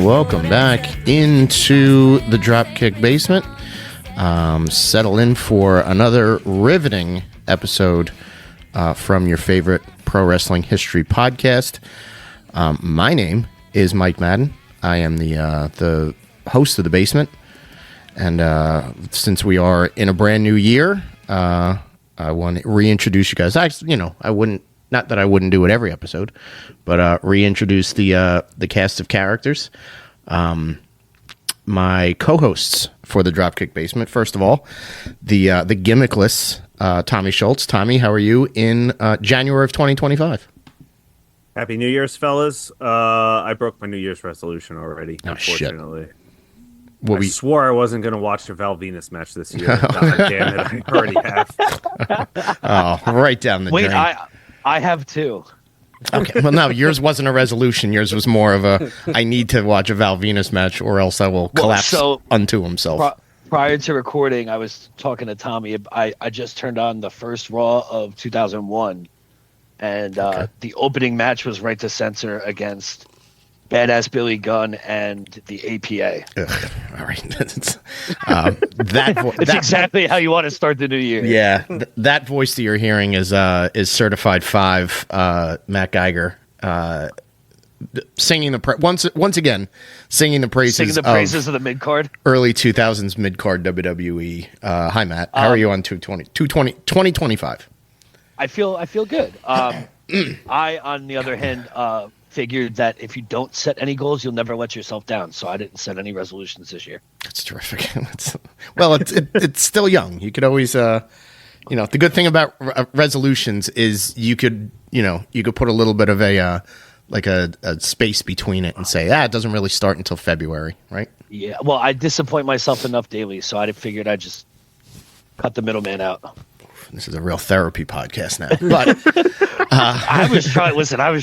Welcome back into the Dropkick basement. Settle in for another riveting episode from your favorite pro wrestling history podcast. My name is Mike Madden. I am the host of the basement, and since we are in a brand new year, I want to reintroduce you guys. I wouldn't. Not that I wouldn't do it every episode, but reintroduce the cast of characters. My co-hosts for the Dropkick Basement. First of all, the gimmickless Tommy Schultz. Tommy, how are you in January of 2025? Happy New Year's, fellas. I broke my New Year's resolution already, unfortunately. I swore I wasn't going to watch a Val Venus match this year. God damn it, I already have. Oh, right down the drain. I have too. Okay. Well, no, yours wasn't a resolution. Yours was more of a, I need to watch a Val Venus match or else I will collapse unto himself. Prior to recording, I was talking to Tommy. I just turned on the first Raw of 2001, and the opening match was right to censor against Badass Billy Gunn and the APA. Ugh, all right. It's exactly how you want to start the new year. Yeah. That voice that you're hearing is Certified 5 Matt Geiger singing once again singing the praises of the mid-card. Early 2000s mid-card WWE. Hi, Matt. How are you on 2025? I feel good. I, on the other hand, figured that if you don't set any goals, you'll never let yourself down. So I didn't set any resolutions this year. That's terrific. It's still young. You could always, the good thing about resolutions is you could put a little bit of a space between it and say, it doesn't really start until February, right? Yeah. Well, I disappoint myself enough daily, so I figured I'd just cut the middleman out. This is a real therapy podcast now. But I was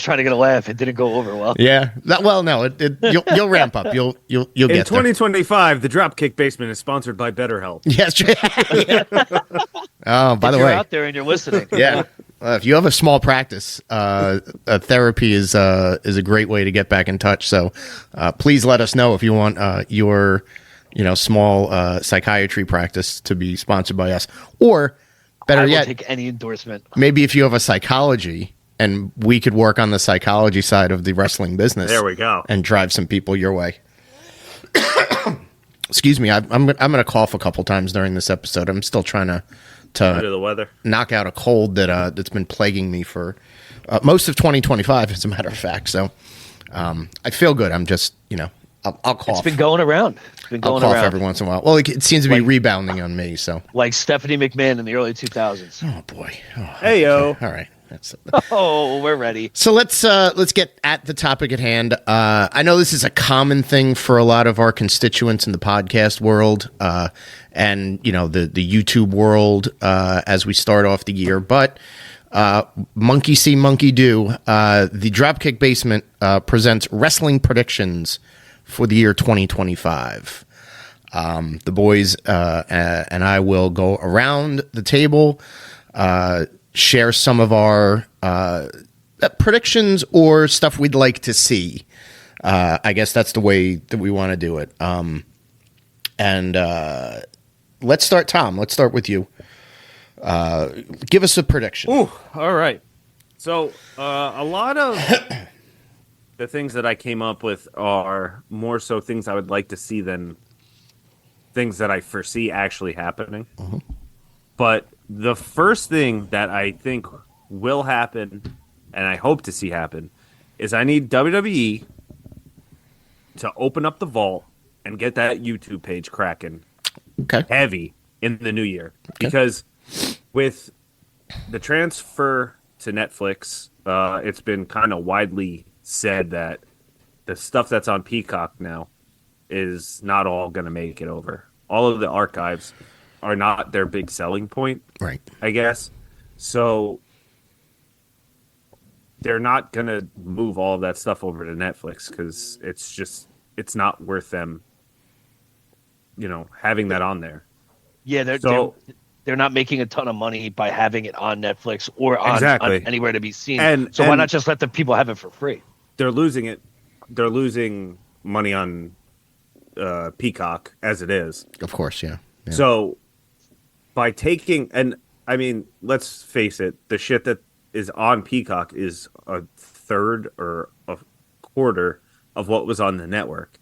trying to get a laugh. It didn't go over well. Yeah. You'll ramp up. You'll get there. In 2025, the Dropkick Basement is sponsored by BetterHelp. Yes. Oh, by the way, you're out there and you're listening. Yeah. If you have a small practice, therapy is a great way to get back in touch. So please let us know if you want your small psychiatry practice to be sponsored by us, or better yet, take any endorsement. Maybe if you have a psychology, and we could work on the psychology side of the wrestling business. There we go. And drive some people your way. Excuse me, I'm going to cough a couple times during this episode. I'm still trying to under the weather, knock out a cold that's been plaguing me for most of 2025, as a matter of fact. So I feel good. I'm just I'll cough. It's been going around. I'll cough every once in a while. Well, it seems to be rebounding on me. So, like Stephanie McMahon in the early 2000s. Oh boy. Hey yo. Okay. All right. We're ready. So let's get at the topic at hand. I know this is a common thing for a lot of our constituents in the podcast world, and the YouTube world as we start off the year. But monkey see, monkey do. The Dropkick Basement presents wrestling predictions for the year 2025. The boys and I will go around the table, share some of our predictions or stuff we'd like to see. I guess that's the way that we want to do it. And let's start, Tom. Let's start with you. Give us a prediction. Ooh, all right. So a lot of the things that I came up with are more so things I would like to see than things that I foresee actually happening. Mm-hmm. But the first thing that I think will happen, and I hope to see happen, is I need WWE to open up the vault and get that YouTube page cracking heavy in the new year. Okay. Because with the transfer to Netflix, it's been kind of widely said that the stuff that's on Peacock now is not all going to make it over. All of the archives are not their big selling point, right? I guess. So they're not going to move all of that stuff over to Netflix because it's not worth them, having that on there. Yeah, they're not making a ton of money by having it on Netflix or on anywhere to be seen. So why not just let the people have it for free? They're losing it. They're losing money on Peacock as it is. Of course, yeah. So by taking, and I mean, let's face it, the shit that is on Peacock is a third or a quarter of what was on the network.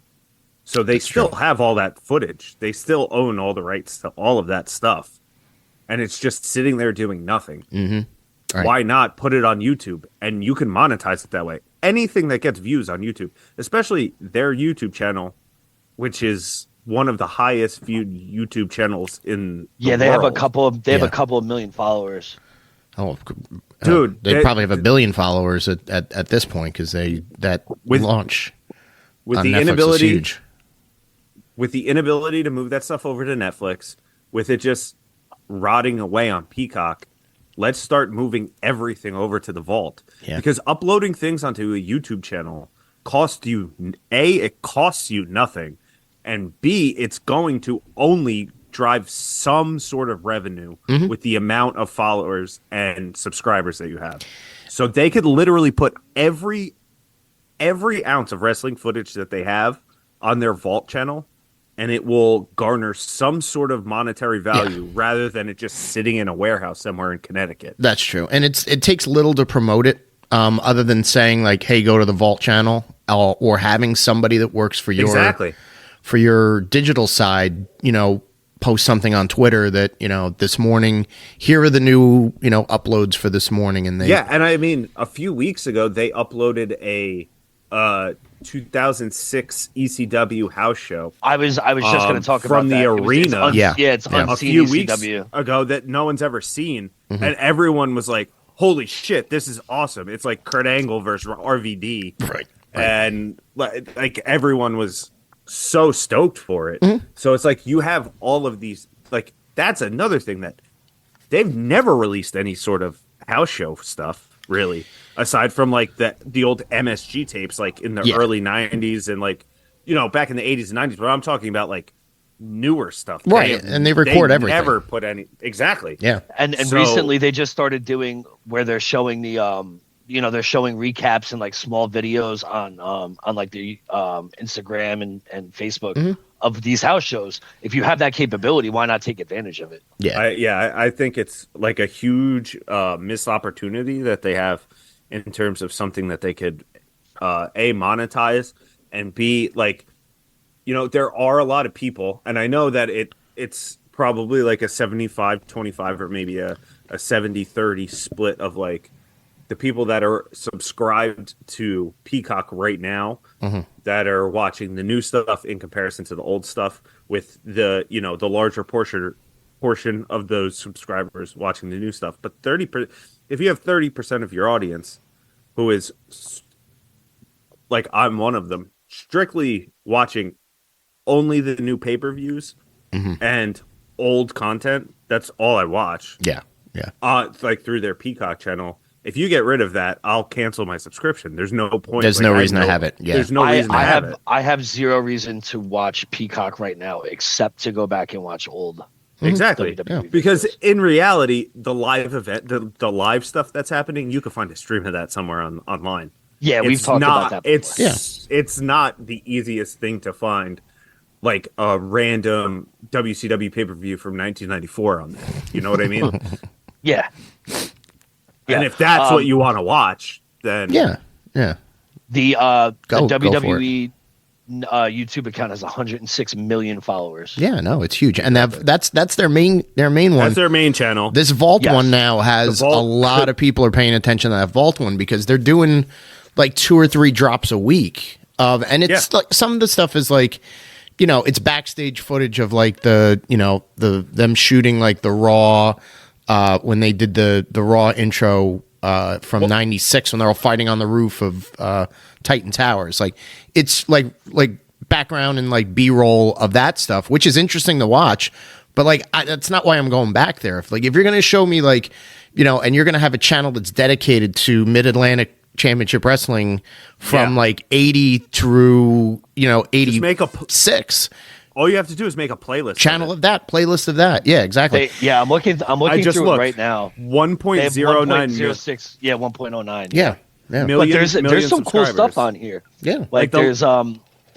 So they still have all that footage. They still own all the rights to all of that stuff. And it's just sitting there doing nothing. Right. Why not put it on YouTube? And you can monetize it that way. Anything that gets views on YouTube, especially their YouTube channel, which is one of the highest viewed YouTube channels in the they world. have a couple of million followers. Oh, dude, they probably have 1 billion followers at this point because launch with on the Netflix inability is huge. With the inability to move that stuff over to Netflix, with it just rotting away on Peacock, let's start moving everything over to the vault. Yeah. Because uploading things onto a YouTube channel costs you it costs you nothing, and B, it's going to only drive some sort of revenue with the amount of followers and subscribers that you have. So they could literally put every ounce of wrestling footage that they have on their vault channel, and it will garner some sort of monetary value rather than it just sitting in a warehouse somewhere in Connecticut. That's true. And it takes little to promote it, other than saying like, hey, go to the vault channel, or having somebody that works for your digital side, post something on Twitter that, this morning, here are the new, uploads for this morning. And and I mean, a few weeks ago, they uploaded a 2006 ECW house show. I was just going to talk from about the arena. It's unseen a few ECW. weeks ago that no one's ever seen, and everyone was like, "Holy shit, this is awesome!" It's like Kurt Angle versus RVD, right. And like everyone was so stoked for it. So it's like you have all of these. Like that's another thing that they've never released any sort of house show stuff, really. Aside from like the old MSG tapes, like in the early 90s and like, back in the 80s and 90s, but I'm talking about like newer stuff. Right. And they record everything. Never put any. Exactly. Yeah. And so, recently they just started doing where they're showing the, they're showing recaps and like small videos on like the Instagram and Facebook of these house shows. If you have that capability, why not take advantage of it? Yeah. I think it's like a huge missed opportunity that they have in terms of something that they could A, monetize, and B, like, there are a lot of people, and I know that it's probably like a 75-25 or maybe a 70-30 split of like the people that are subscribed to Peacock right now that are watching the new stuff in comparison to the old stuff, with the the larger portion of those subscribers watching the new stuff. But if you have 30% of your audience who is like, I'm one of them, strictly watching only the new pay-per-views and old content, that's all I watch. Yeah. Like through their Peacock channel. If you get rid of that, I'll cancel my subscription. There's no point. There's no reason to have it. Yeah. There's no reason to have it. I have zero reason to watch Peacock right now except to go back and watch old. Exactly. WWE because videos. in reality, the live event, the live stuff that's happening, you can find a stream of that somewhere online. Yeah, we've talked about that before. It's not the easiest thing to find, like a random WCW pay-per-view from 1994 on there. You know what I mean? Yeah. And if that's what you want to watch, then yeah. The Go WWE YouTube account has 106 million followers. Yeah, no, it's huge, and that's their main one. That's their main channel. This Vault one now has a lot of people are paying attention to that Vault one because they're doing like 2 or 3 drops a week and it's like some of the stuff is like, it's backstage footage of like the them shooting like the Raw when they did the Raw intro from '96 when they're all fighting on the roof of Titan Towers. Like it's like background and like B-roll of that stuff, which is interesting to watch. But like that's not why I'm going back there. If you're gonna show me like and you're gonna have a channel that's dedicated to Mid-Atlantic Championship Wrestling from like 80 through 86. All you have to do is make a playlist. Playlist of that. Yeah, exactly. I'm looking through it right now. 1.09 Yeah, 1.09. Yeah. But there's some cool stuff on here. Yeah. Like there's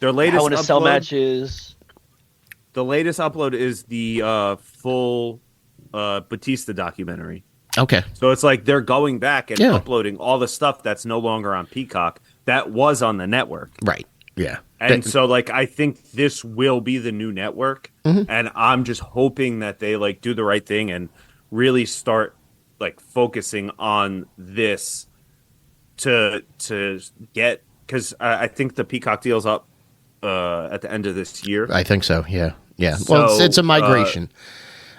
Their latest Hell in a Cell upload, matches. the latest upload is the full Batista documentary. Okay. So it's like they're going back and Yeah. uploading all the stuff that's no longer on Peacock that was on the network. Right. Yeah. And so, like, I think this will be the new network, and I'm just hoping that they like do the right thing and really start like focusing on this to get, because I think the Peacock deal's up at the end of this year. I think so. Yeah. Yeah. Well, So, it's a migration.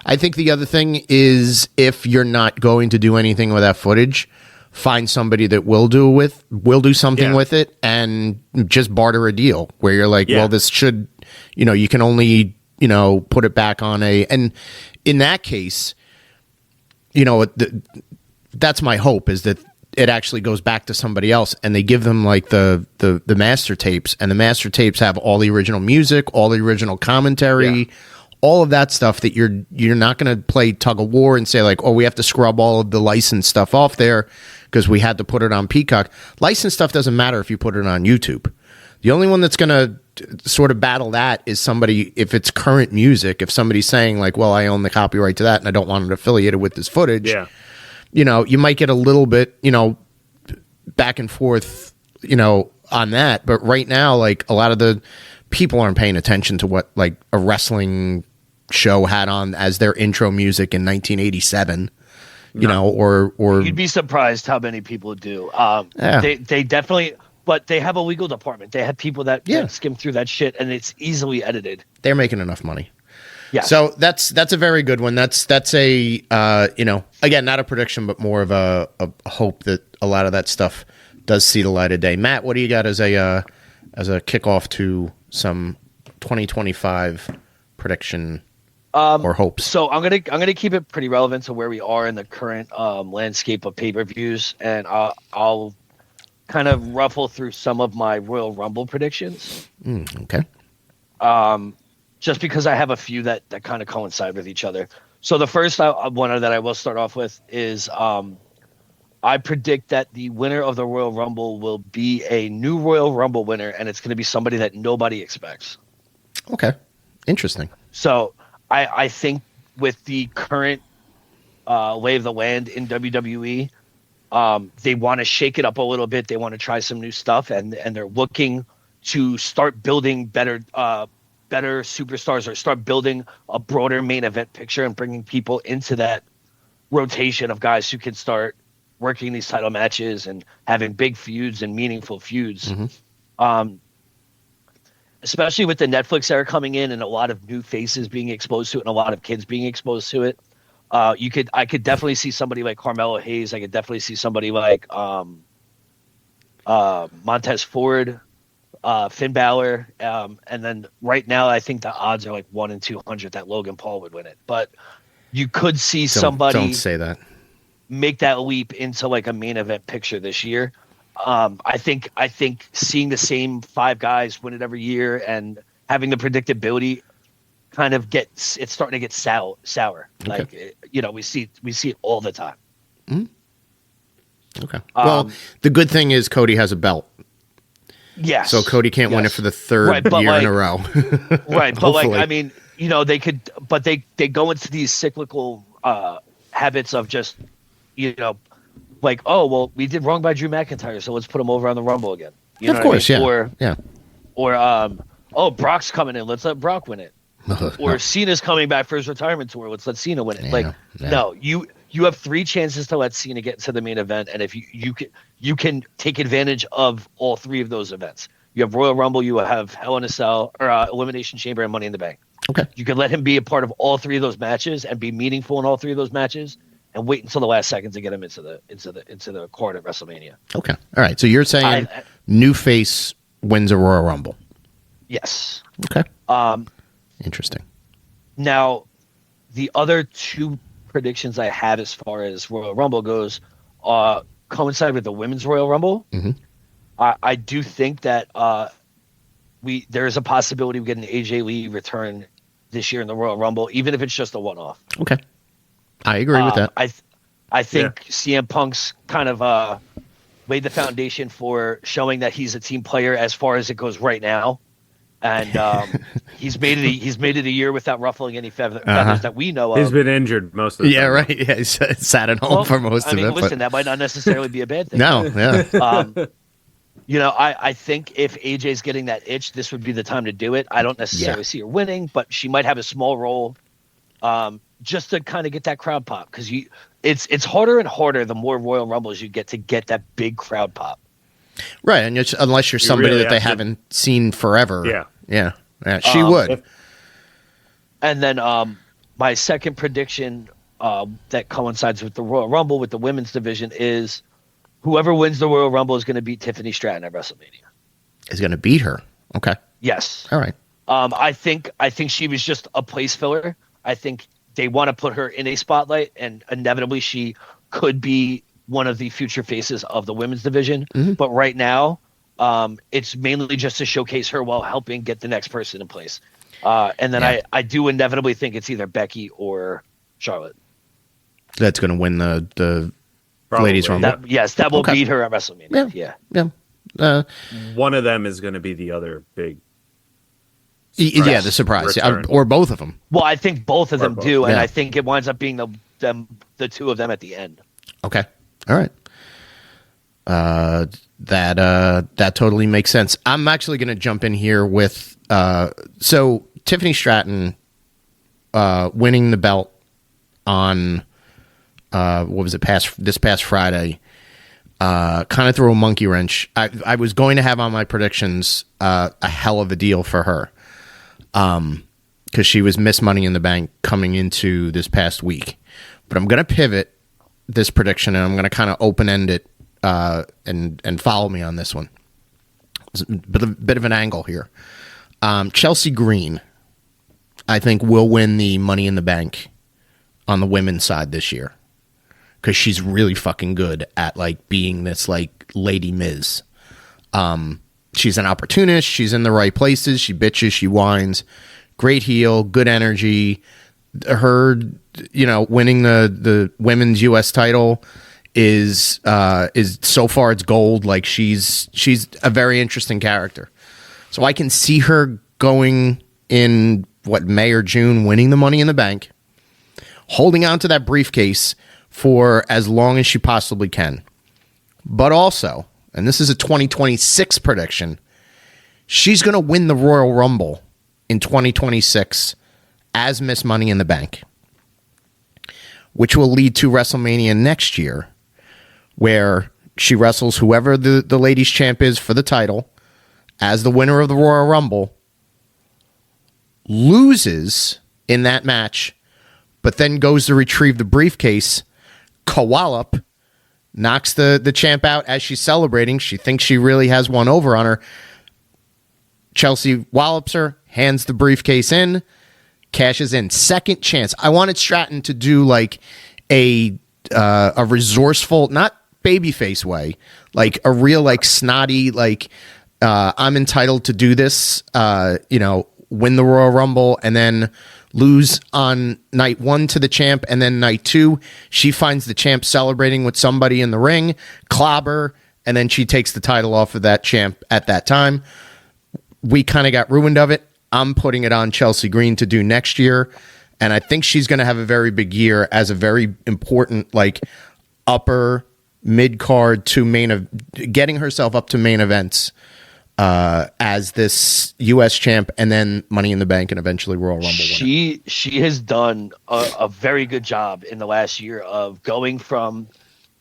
I think the other thing is, if you're not going to do anything with that footage, find somebody that will do something Yeah. with it, and just barter a deal where you're like, Yeah. well, this should, you can only, put it back on and in that case, that's my hope, is that it actually goes back to somebody else, and they give them like the master tapes, and the master tapes have all the original music, all the original commentary, all of that stuff that you're not going to play tug of war and say like, oh, we have to scrub all of the licensed stuff off there because we had to put it on Peacock. Licensed stuff doesn't matter if you put it on YouTube. The only one that's going to sort of battle that is somebody, if it's current music, if somebody's saying like, well, I own the copyright to that and I don't want it affiliated with this footage. Yeah. You might get a little bit, back and forth, on that. But right now, like, a lot of the people aren't paying attention to what like a wrestling show had on as their intro music in 1987, or You'd be surprised how many people do. They definitely, but they have a legal department. They have people that skim through that shit, and it's easily edited. they're making enough money. Yeah. So that's a very good one. That's a again, not a prediction, but more of a hope that a lot of that stuff does see the light of day. Matt, what do you got as a kickoff to some 2025 prediction or hopes? So I'm gonna keep it pretty relevant to where we are in the current landscape of pay-per-views, and I'll kind of ruffle through some of my Royal Rumble predictions. Okay. Just because I have a few that kind of coincide with each other. So the first one that I will start off with is I predict that the winner of the Royal Rumble will be a new Royal Rumble winner, and it's going to be somebody that nobody expects. Okay. Interesting. So I think with the current lay of the land in WWE, they want to shake it up a little bit. They want to try some new stuff, and they're looking to start building better superstars, or start building a broader main event picture and bringing people into that rotation of guys who can start working these title matches and having big feuds and meaningful feuds. Especially with the Netflix era coming in and a lot of new faces being exposed to it and a lot of kids being exposed to it. I could definitely see somebody like Carmelo Hayes. I could definitely see somebody like Montez Ford, Finn Balor, and then right now I think the odds are like 1 in 200 that Logan Paul would win it. But you could see somebody Don't say that. make that leap into like a main event picture this year. I think seeing the same 5 guys win it every year and having the predictability kind of it's starting to get sour. Okay. Like we see it all the time. Okay. Well, the good thing is Cody has a belt. Yes. So Cody can't win it for the third year in a row. Right. But like, I mean, they could, but they go into these cyclical habits of just, like, oh, well, we did wrong by Drew McIntyre, so let's put him over on the Rumble again. You know of course, what I mean? yeah. Or oh, Brock's coming in, let's let Brock win it. Or Cena's coming back for his retirement tour, let's let Cena win it. No, you have 3 chances to let Cena get to the main event, and if you can take advantage of all 3 of those events. You have Royal Rumble, you have Hell in a Cell, or Elimination Chamber, and Money in the Bank. Okay. You can let him be a part of all 3 of those matches and be meaningful in all 3 of those matches, and wait until the last second to get him into the card at WrestleMania. Okay. All right. So you're saying new face wins a Royal Rumble. Yes. Okay. Interesting. Now, the other 2 predictions I have as far as Royal Rumble goes coincide with the Women's Royal Rumble. I do think that there is a possibility we get an AJ Lee return this year in the Royal Rumble, even if it's just a one-off. Okay. I agree with that. I think CM Punk's kind of laid the foundation for showing that he's a team player as far as it goes right now. and he's made it a year without ruffling any feathers that we know of. He's been injured most of the time. Yeah, right. Yeah, he's sat at home for most of it. Listen, that might not necessarily be a bad thing. No, yeah. I think if AJ's getting that itch, this would be the time to do it. I don't necessarily see her winning, but she might have a small role, just to kind of get that crowd pop, because it's harder and harder the more Royal Rumbles you get to get that big crowd pop. Right, and unless you're somebody really that they haven't seen forever. Yeah. She would. And then my second prediction that coincides with the Royal Rumble with the women's division is whoever wins the Royal Rumble is going to beat Tiffany Stratton at WrestleMania. Is going to beat her. Okay. Yes. All right. I think she was just a place filler. I think they want to put her in a spotlight, and inevitably she could be one of the future faces of the women's division. Mm-hmm. But right now, it's mainly just to showcase her while helping get the next person in place. And then I do inevitably think it's either Becky or Charlotte. That's going to win the ladies' rumble. That will beat her at WrestleMania. Yeah. One of them is going to be the other big. The surprise, or both of them. Well, I think both of them do, and I think it winds up being the two of them at the end. Okay, all right. That totally makes sense. I'm actually going to jump in here with so Tiffany Stratton winning the belt on what was it this past Friday. Kind of threw a monkey wrench. I was going to have on my predictions a hell of a deal for her. Because she was Miss Money in the Bank coming into this past week. But I'm going to pivot this prediction, and I'm going to kind of open-end it and follow me on this one. It's a bit of an angle here. Chelsea Green, I think, will win the Money in the Bank on the women's side this year. Because she's really fucking good at, like, being this, like, Lady Miz. She's an opportunist. She's in the right places. She bitches. She whines. Great heel. Good energy. Her, winning the women's U.S. title is so far it's gold. Like she's a very interesting character. So I can see her going in May or June, winning the Money in the Bank, holding on to that briefcase for as long as she possibly can, but also. And this is a 2026 prediction, she's going to win the Royal Rumble in 2026 as Miss Money in the Bank, which will lead to WrestleMania next year, where she wrestles whoever the ladies' champ is for the title as the winner of the Royal Rumble, loses in that match, but then goes to retrieve the briefcase, Kowalop, knocks the champ out as she's celebrating. She thinks she really has one over on her. Chelsea wallops her, hands the briefcase in, cashes in. Second chance. I wanted Stratton to do like a resourceful, not babyface way, like a real like snotty, like I'm entitled to do this, win the Royal Rumble and then lose on night 1 to the champ, and then night 2, she finds the champ celebrating with somebody in the ring, clobber, and then she takes the title off of that champ at that time. We kind of got ruined of it. I'm putting it on Chelsea Green to do next year, and I think she's going to have a very big year as a very important, like, upper mid-card to getting herself up to main events as this U.S. champ, and then Money in the Bank, and eventually Royal Rumble winner. She has done a very good job in the last year of going from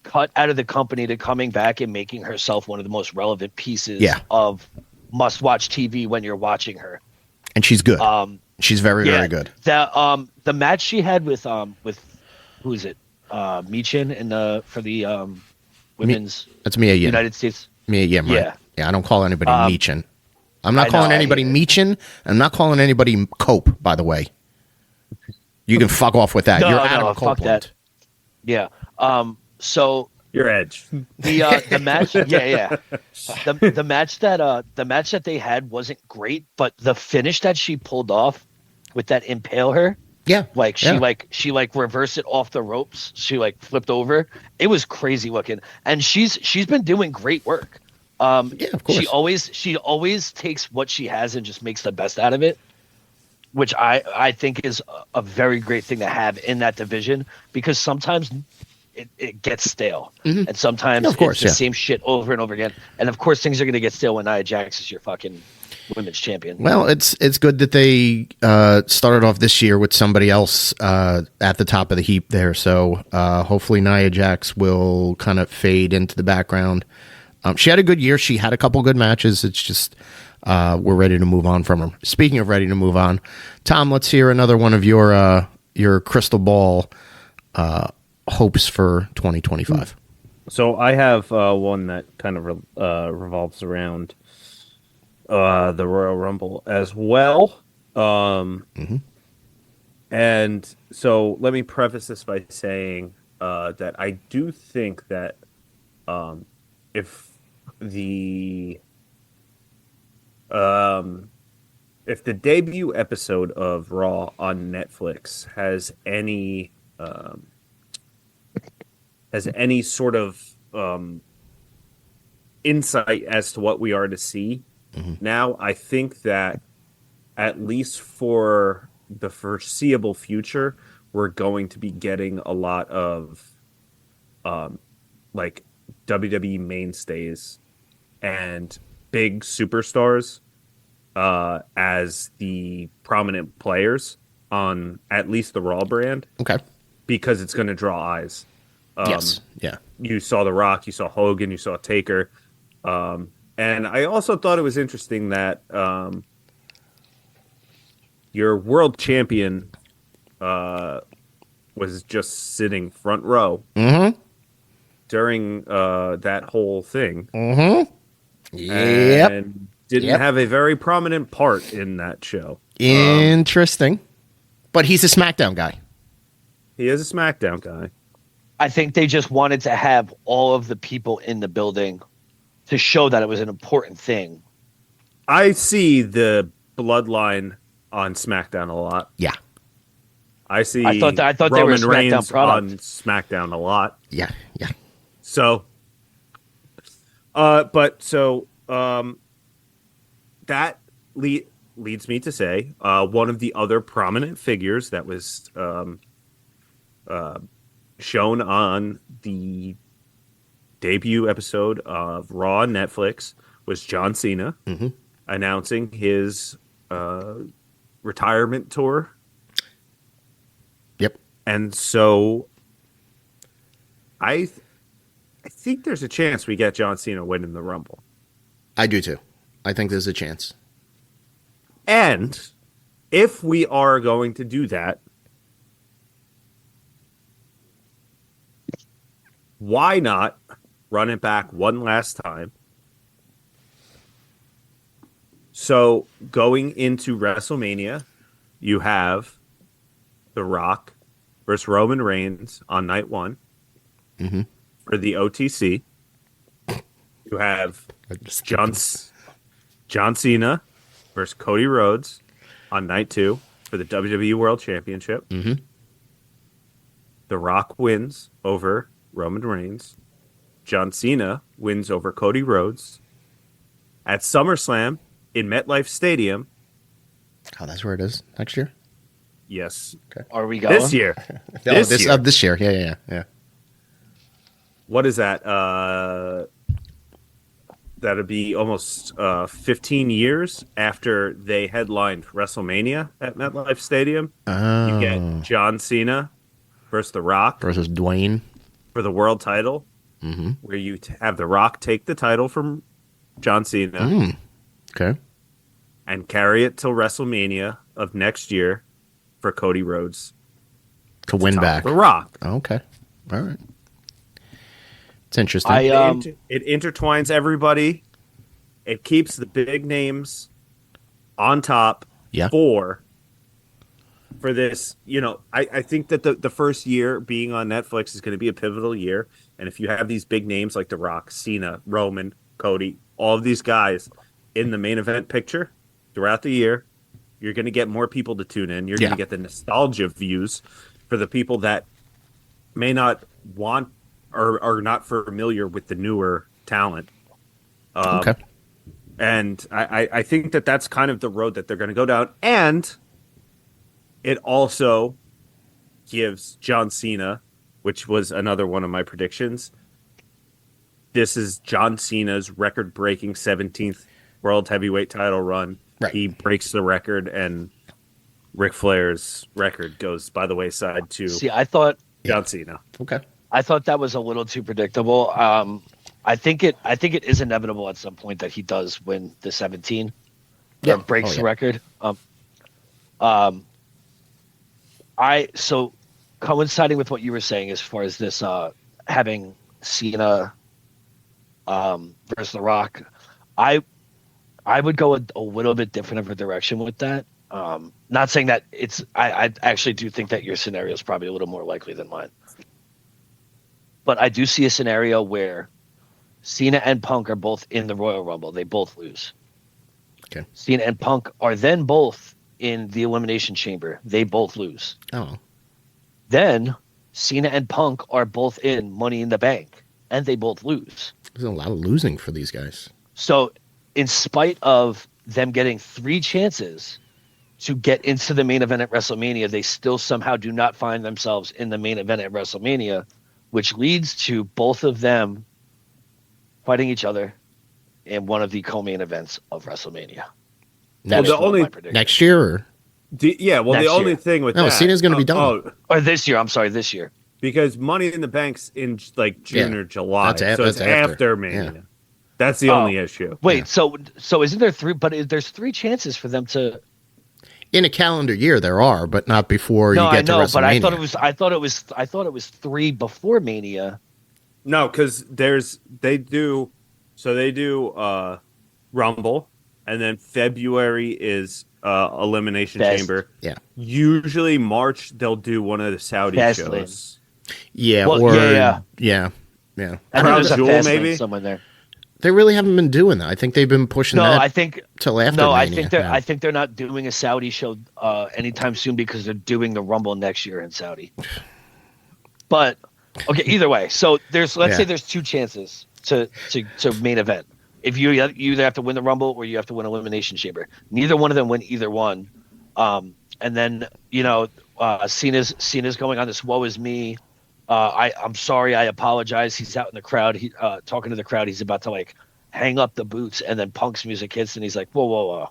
cut out of the company to coming back and making herself one of the most relevant pieces of must-watch TV when you're watching her. And she's good. She's very, very good. The match she had with who is it? Michin for the women's. That's Mia Yim. United States. Mia Yim. Right? Yeah, I don't call anybody Michin. I'm not calling anybody Michin. I'm not calling anybody Cope, by the way. You can fuck off with that. You're Adam Copeland. Fuck that. Yeah. So your edge. The match, the match that they had wasn't great, but the finish that she pulled off with that impale her, she reversed it off the ropes. She like flipped over. It was crazy looking, and she's been doing great work. Yeah, of course. She always takes what she has and just makes the best out of it, which I think is a very great thing to have in that division, because sometimes it gets stale, and sometimes Of course, it's the yeah. same shit over and over again. And of course, things are going to get stale when Nia Jax is your fucking women's champion. Well, it's good that they started off this year with somebody else at the top of the heap there. So hopefully Nia Jax will kind of fade into the background. She had a good year. She had a couple good matches. It's just we're ready to move on from her. Speaking of ready to move on, Tom, let's hear another one of your crystal ball hopes for 2025. So I have one that kind of revolves around the Royal Rumble as well. And so let me preface this by saying that I do think that if the debut episode of Raw on Netflix has any sort of insight as to what we are to see now, I think that at least for the foreseeable future, we're going to be getting a lot of like WWE mainstays and big superstars as the prominent players on at least the Raw brand. Okay. Because it's going to draw eyes. Yes. Yeah. You saw The Rock, you saw Hogan, you saw Taker. And I also thought it was interesting that your world champion was just sitting front row during that whole thing. Yep. And didn't have a very prominent part in that show. Interesting. But he's a SmackDown guy. He is a SmackDown guy. I think they just wanted to have all of the people in the building to show that it was an important thing. I see the bloodline on SmackDown a lot. Yeah. I see. I thought they were a Roman SmackDown Reigns product. on SmackDown a lot. Yeah. Yeah. So, that leads me to say one of the other prominent figures that was shown on the debut episode of Raw on Netflix was John Cena announcing his retirement tour. Yep. And so I think there's a chance we get John Cena winning the Rumble. I do too. I think there's a chance. And if we are going to do that, why not run it back one last time? So going into WrestleMania, you have The Rock versus Roman Reigns on night one for the OTC. You have John Cena versus Cody Rhodes on night two for the WWE World Championship. The Rock wins over Roman Reigns. John Cena wins over Cody Rhodes. At SummerSlam in MetLife Stadium. Oh, that's where it is next year? Yes. Okay. Are we going? This year. This year. Yeah. What is that? That'd be almost 15 years after they headlined WrestleMania at MetLife Stadium. You get John Cena versus The Rock Versus Dwayne. for the world title, where you have The Rock take the title from John Cena Okay. and carry it till WrestleMania of next year for Cody Rhodes To win top back. The Rock. Okay. All right. It's interesting. It intertwines everybody. It keeps the big names on top for this. You know, I think that the first year being on Netflix is going to be a pivotal year. And if you have these big names like The Rock, Cena, Roman, Cody, all of these guys in the main event picture throughout the year, you're going to get more people to tune in. You're going to get the nostalgia views for the people that may not want or are not familiar with the newer talent. Okay. And I think that that's kind of the road that they're going to go down. And it also gives John Cena, which was another one of my predictions. This is John Cena's record-breaking 17th World Heavyweight title run. Right. He breaks the record, and Ric Flair's record goes by the wayside to I thought John Cena. Okay. I thought that was a little too predictable. I think it is inevitable at some point that he does win the 17 Yeah. or breaks the record. So coinciding with what you were saying as far as this having Cena versus The Rock, I would go a little bit different of a direction with that. Not saying that I actually do think that your scenario is probably a little more likely than mine. But I do see a scenario where Cena and Punk are both in the Royal Rumble. They both lose. Okay. Cena and Punk are then both in the Elimination Chamber. They both lose. Oh. Then Cena and Punk are both in Money in the Bank, and they both lose. There's a lot of losing for these guys. So in spite of them getting 3 chances to get into the main event at WrestleMania, they still somehow do not find themselves in the main event at WrestleMania, which leads to both of them fighting each other in one of the co-main events of WrestleMania. Next, the only- next year? Or? The Next only year. thing with No, that... Cena's gonna be done. Or this year. I'm sorry, this year. Because Money in the Bank's in like June Yeah. or July. That's So it's after Mania. Yeah. That's the only issue. Wait, so isn't there 3? But there's 3 chances for them to. In a calendar year, there are, but not before No, you I get to know, WrestleMania. but I thought it was 3 before Mania. No, because they do Rumble, and then February is Elimination Best. Chamber. Yeah. Usually March they'll do one of the Saudi Fastlane. shows. Yeah, Well, or yeah. yeah. I think Crown there's a Jewel, Fastlane maybe? somewhere there. They really haven't been doing that. I think they've been pushing No, that I think till after no, I Mania. think they're Yeah. I think they're not doing a Saudi show anytime soon because they're doing the Rumble next year in Saudi. But okay, either way. So let's say there's 2 chances to main event. If you either have to win the Rumble or you have to win Elimination Chamber. Neither one of them win either one. And then Cena's going on this woe is me. I'm sorry, I apologize. He's out in the crowd. He talking to the crowd. He's about to like hang up the boots, and then Punk's music hits, and he's like, whoa.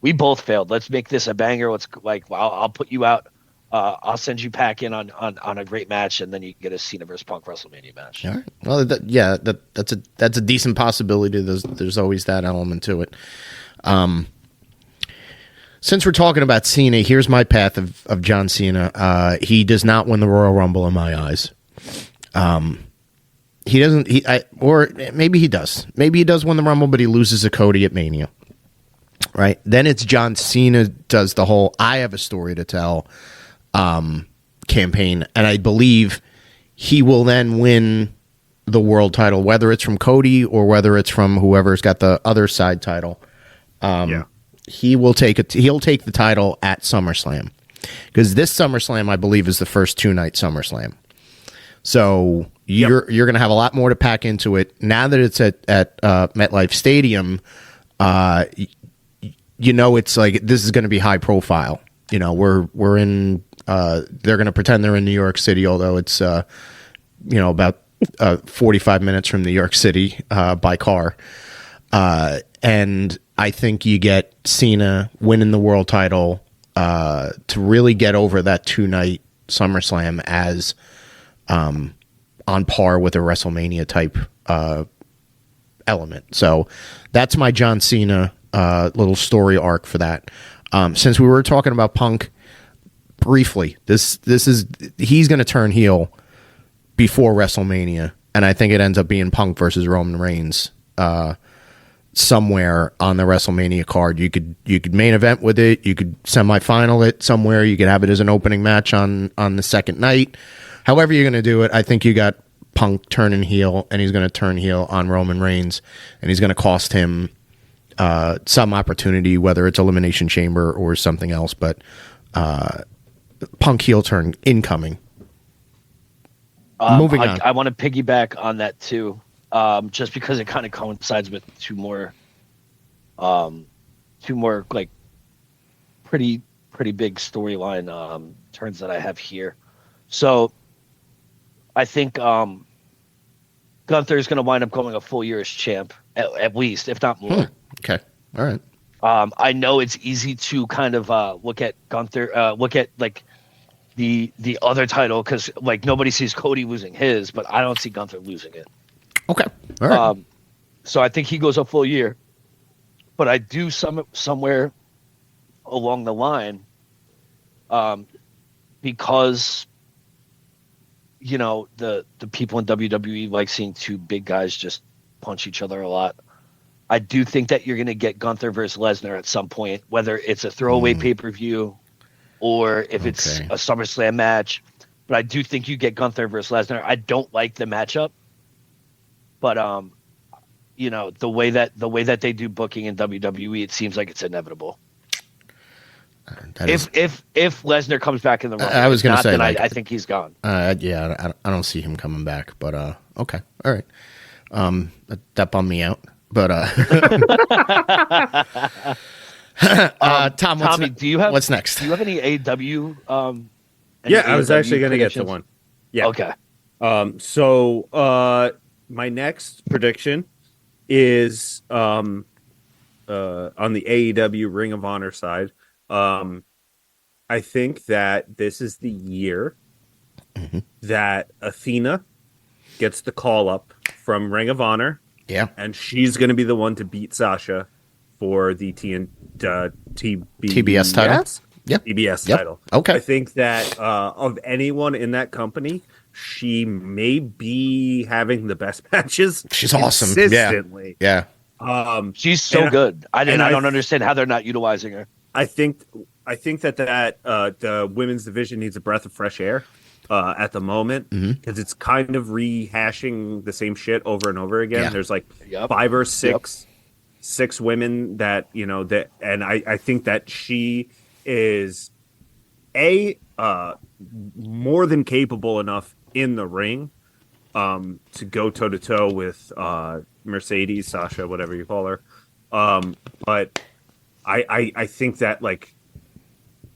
We both failed. Let's make this a banger. Let's I'll put you out. I'll send you back in on a great match, and then you get a Cena versus Punk WrestleMania match. All right. Well, that's a decent possibility. There's always that element to it. Since we're talking about Cena, here's my path of John Cena. He does not win the Royal Rumble in my eyes. He doesn't. Or maybe he does. Maybe he does win the Rumble, but he loses to Cody at Mania. Right. Then it's John Cena does the whole "I have a story to tell" campaign, and I believe he will then win the world title, whether it's from Cody or whether it's from whoever's got the other side title. Yeah. He'll take the title at SummerSlam, because this SummerSlam, I believe, is the first 2-night SummerSlam. So you're going to have a lot more to pack into it now that it's at MetLife Stadium. It's like this is going to be high profile. We're in. They're going to pretend they're in New York City, although it's about 45 minutes from New York City by car. And I think you get Cena winning the world title to really get over that 2-night SummerSlam as on par with a WrestleMania type element. So that's my John Cena little story arc for that. Since we were talking about Punk briefly, he's going to turn heel before WrestleMania, and I think it ends up being Punk versus Roman Reigns. Somewhere on the WrestleMania card, you could main event with it. You could semifinal it somewhere. You could have it as an opening match on the second night. However you're going to do it, I think you got Punk turning heel, and he's going to turn heel on Roman Reigns, and he's going to cost him some opportunity, whether it's Elimination Chamber or something else. But Punk heel turn incoming. Moving on. I want to piggyback on that too. just because it kind of coincides with two more like pretty big storyline turns that I have here. So I think Gunther is going to wind up going a full year as champ, at least, if not more. Okay. All right. I know it's easy to kind of look at Gunther, look at like the other title, because like nobody sees Cody losing his, but I don't see Gunther losing it. Okay. All right. So I think he goes a full year, but I do somewhere along the line, because you know the people in WWE like seeing two big guys just punch each other a lot. I do think that you're going to get Gunther versus Lesnar at some point, whether it's a throwaway pay-per-view or if it's a SummerSlam match. But I do think you get Gunther versus Lesnar. I don't like the matchup, but you know, the way that they do booking in WWE, it seems like it's inevitable. If Lesnar comes back in the Rumble, I was going to say, like, I think he's gone. Yeah, I don't see him coming back. But okay, all right. That bummed me out. But Tom, Tommy, what's next? Do you have any AEW? Yeah, I was actually going to get to one. Yeah. Okay. So my next prediction is on the AEW Ring of Honor side. I think that this is the year that Athena gets the call up from Ring of Honor. Yeah. And she's going to be the one to beat Sasha for the TBS title. Yep. TBS title. Okay. I think that of anyone in that company, she may be having the best matches. She's awesome. Consistently. Yeah. She's so good. I don't understand how they're not utilizing her. I think that the women's division needs a breath of fresh air at the moment, because it's kind of rehashing the same shit over and over again. Yeah. There's like 5 or 6 women that, you know, that, and I think that she is more than capable enough in the ring to go toe to toe with Mercedes, Sasha, whatever you call her. But I think that, like,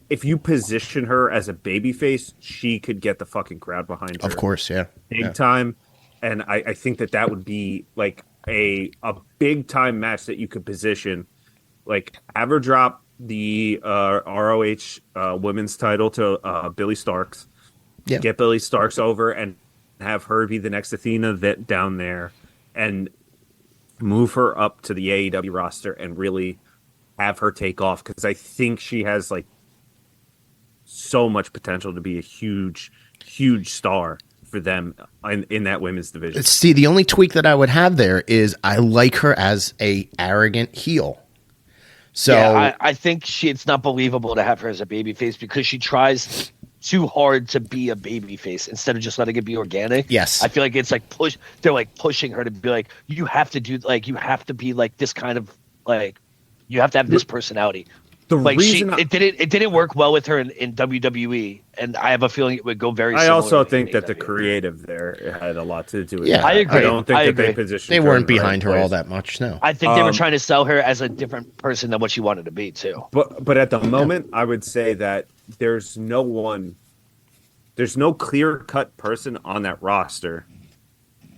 if you position her as a babyface, she could get the fucking crowd behind her. Of course, yeah. Big time. And I think that would be like a big time match that you could position. Like, have her drop the ROH women's title to Billy Starks. Yeah. Get Billy Starks over and have her be the next Athena that down there, and move her up to the AEW roster and really have her take off, because I think she has like so much potential to be a huge star for them in that women's division. See, the only tweak that I would have there is I like her as a arrogant heel. So yeah, I think it's not believable to have her as a babyface, because she tries too hard to be a babyface instead of just letting it be organic. Yes. I feel like it's like they're like pushing her to be like, you have to be like this kind of, like, you have to have this personality. The like reason it didn't work well with her in WWE, and I have a feeling it would go very. I also similarly think in that the AEW. creative there had a lot to do with Yeah, it. I agree. I don't think I that they agree. positioned they her weren't in the right behind her all place. that much. No. I think they were trying to sell her as a different person than what she wanted to be too. But at the moment, I would say that there's no clear-cut person on that roster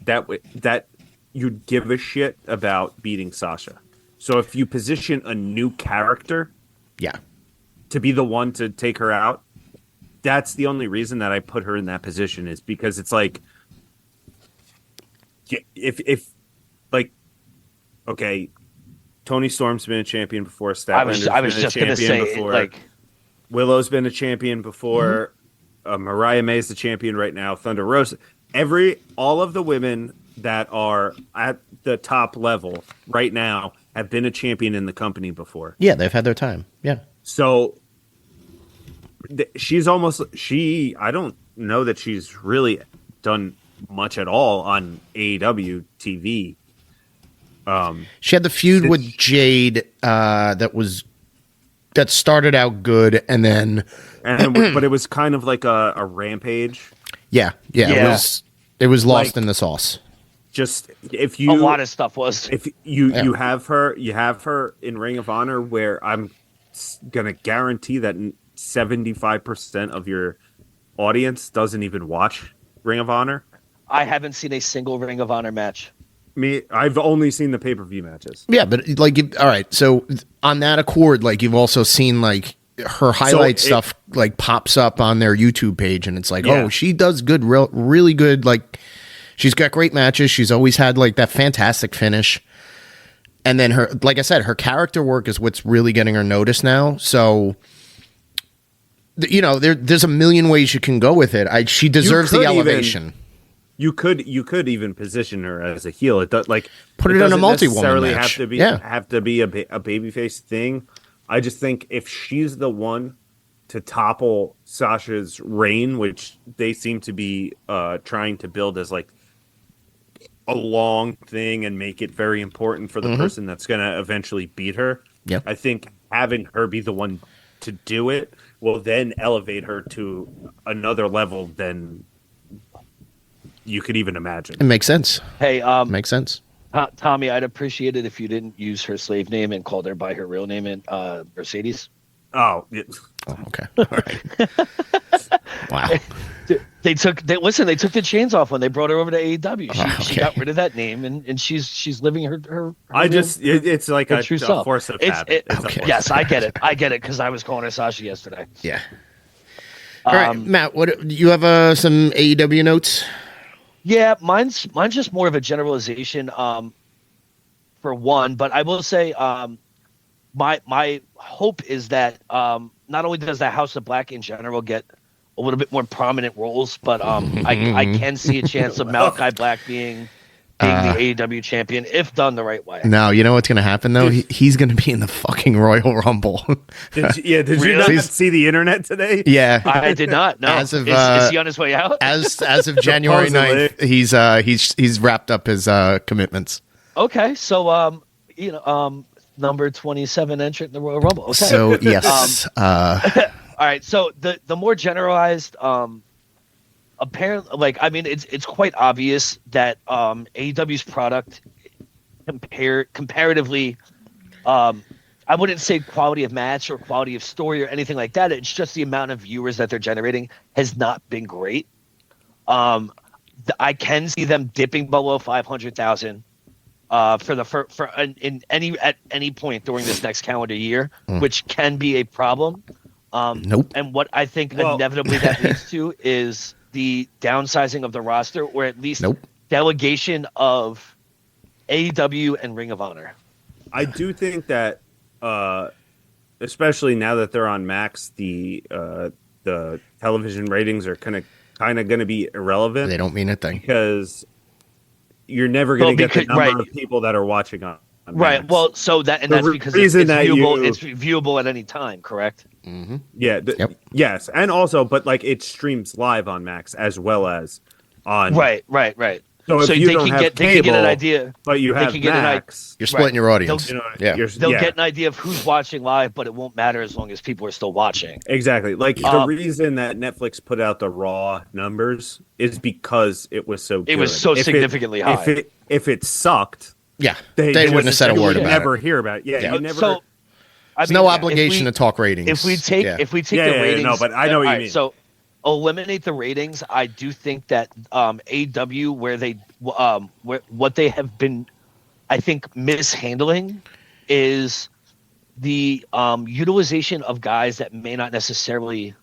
that you'd give a shit about beating Sasha. So if you position a new character, Yeah. to be the one to take her out, that's the only reason that I put her in that position, is because it's like, if like, okay, Tony Storm's been a champion before. Statlander's I was been just a gonna champion say, before. like, Willow's been a champion before. Mariah May's the champion right now. Thunder Rosa. All of the women that are at the top level right now have been a champion in the company before. Yeah, they've had their time. Yeah. So she's almost, I don't know that she's really done much at all on AEW TV. She had the feud with Jade that started out good, and then but it was kind of like a rampage. yeah. It was lost in the sauce. just if A you lot of stuff was. if you have her in Ring of Honor, where I'm gonna guarantee that 75% of your audience doesn't even watch Ring of Honor. I haven't seen a single Ring of Honor match. I've only seen the pay-per-view matches. Yeah, but like, all right. So on that accord, like you've also seen like her highlight stuff like pops up on their YouTube page, and it's like, oh, she does good, really good. Like she's got great matches. She's always had like that fantastic finish. And then her, like I said, her character work is what's really getting her noticed now. So, you know, there's a million ways you can go with it. She deserves the elevation. You could even position her as a heel. It does like put it in a multi-woman necessarily match. Have to be a babyface thing. I just think if she's the one to topple Sasha's reign, which they seem to be trying to build as like a long thing and make it very important for the person that's going to eventually beat her. Yeah, I think having her be the one to do it will then elevate her to another level than you could even imagine. It makes sense. Hey, makes sense. Tommy, I'd appreciate it if you didn't use her slave name and called her by her real name in Mercedes. Oh, yeah. Oh, okay. All right. Wow. They took the chains off when they brought her over to AEW. She got rid of that name, and she's living her it's like a true self. Force of habit. Yes, I get it because I was calling her Sasha yesterday. Yeah. All right, Matt. What you have? Some AEW notes? Yeah, mine's just more of a generalization. For one, but I will say, my hope is that not only does the House of Black in general get a little bit more prominent roles, but I can see a chance of Malachi Black being the AEW champion if done the right way. No, you know what's going to happen though? He's going to be in the fucking Royal Rumble. Did you not see the internet today? Yeah, I did not. No, as of, is he on his way out? As of January 9th, he's wrapped up his commitments. Okay, so number 27 entrant in the Royal Rumble. Okay. So yes. All right, so the more generalized, apparently, like, I mean, it's quite obvious that AEW's product comparatively, I wouldn't say quality of match or quality of story or anything like that. It's just the amount of viewers that they're generating has not been great. I can see them dipping below 500,000 at any point during this next calendar year, which can be a problem. Nope. And what I think inevitably that leads to is the downsizing of the roster, or at least delegation of AEW and Ring of Honor. I do think that, especially now that they're on Max, the television ratings are kind of going to be irrelevant. They don't mean a thing because you're never going to get the number of people that are watching on right. Max. Well, so that's because it's viewable. It's viewable at any time, correct? Mm-hmm. Yeah. Yes, and also, but like it streams live on Max as well as on. Right. So if you don't have cable, they can get an idea. But you have Max. You're splitting your audience. They'll get an idea of who's watching live, but it won't matter as long as people are still watching. Exactly. Like the reason that Netflix put out the Raw numbers is because it was so good. It was so significantly high. If it sucked, they wouldn't have said a word about it. You never hear about it. Yeah. You never. So, there's no obligation to talk ratings. If we take the ratings, no, but I know what you mean. So eliminate the ratings. I do think that AEW, where they what they have been, I think, mishandling is the utilization of guys that may not necessarily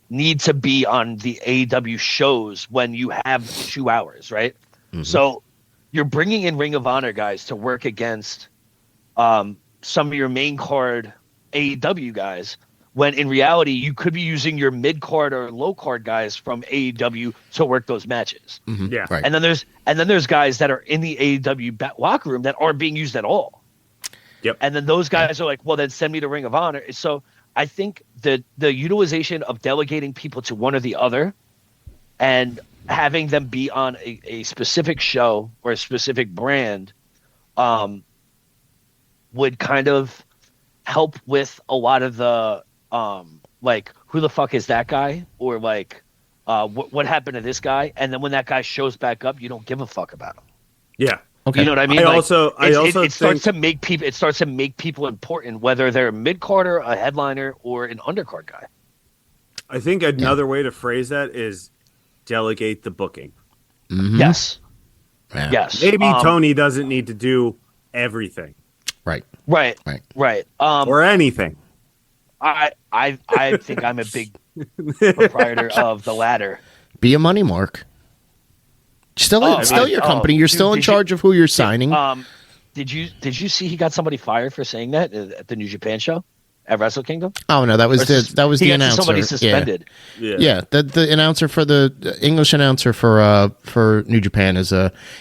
need to be on the AEW shows when you have 2 hours, right? Mm-hmm. So you're bringing in Ring of Honor guys to work against some of your main card AEW guys, when in reality you could be using your mid card or low card guys from AEW to work those matches. Mm-hmm. Yeah, right. And then there's guys that are in the AEW locker room that aren't being used at all. Yep. And then those guys are like, well, then send me to Ring of Honor. So I think the utilization of delegating people to one or the other and having them be on a specific show or a specific brand would kind of help with a lot of the like, who the fuck is that guy, or like what happened to this guy, and then when that guy shows back up, you don't give a fuck about him. Yeah. Okay. You know what I mean? I Like, also it starts think to make people. It starts to make people important, whether they're a mid carder, a headliner, or an undercard guy. I think another way to phrase that is delegate the booking. Yes, Yeah. yes. Maybe Tony doesn't need to do everything Right. Right, Right. right. or anything. I think I'm a big proprietor of the latter. Be a money mark. Still, Oh, still your company. You're dude, still in charge of who you're signing. Did you see he got somebody fired for saying that at the New Japan show at Wrestle Kingdom? Oh no, that was He the got announcer. somebody suspended. Yeah. The announcer for the English announcer for New Japan is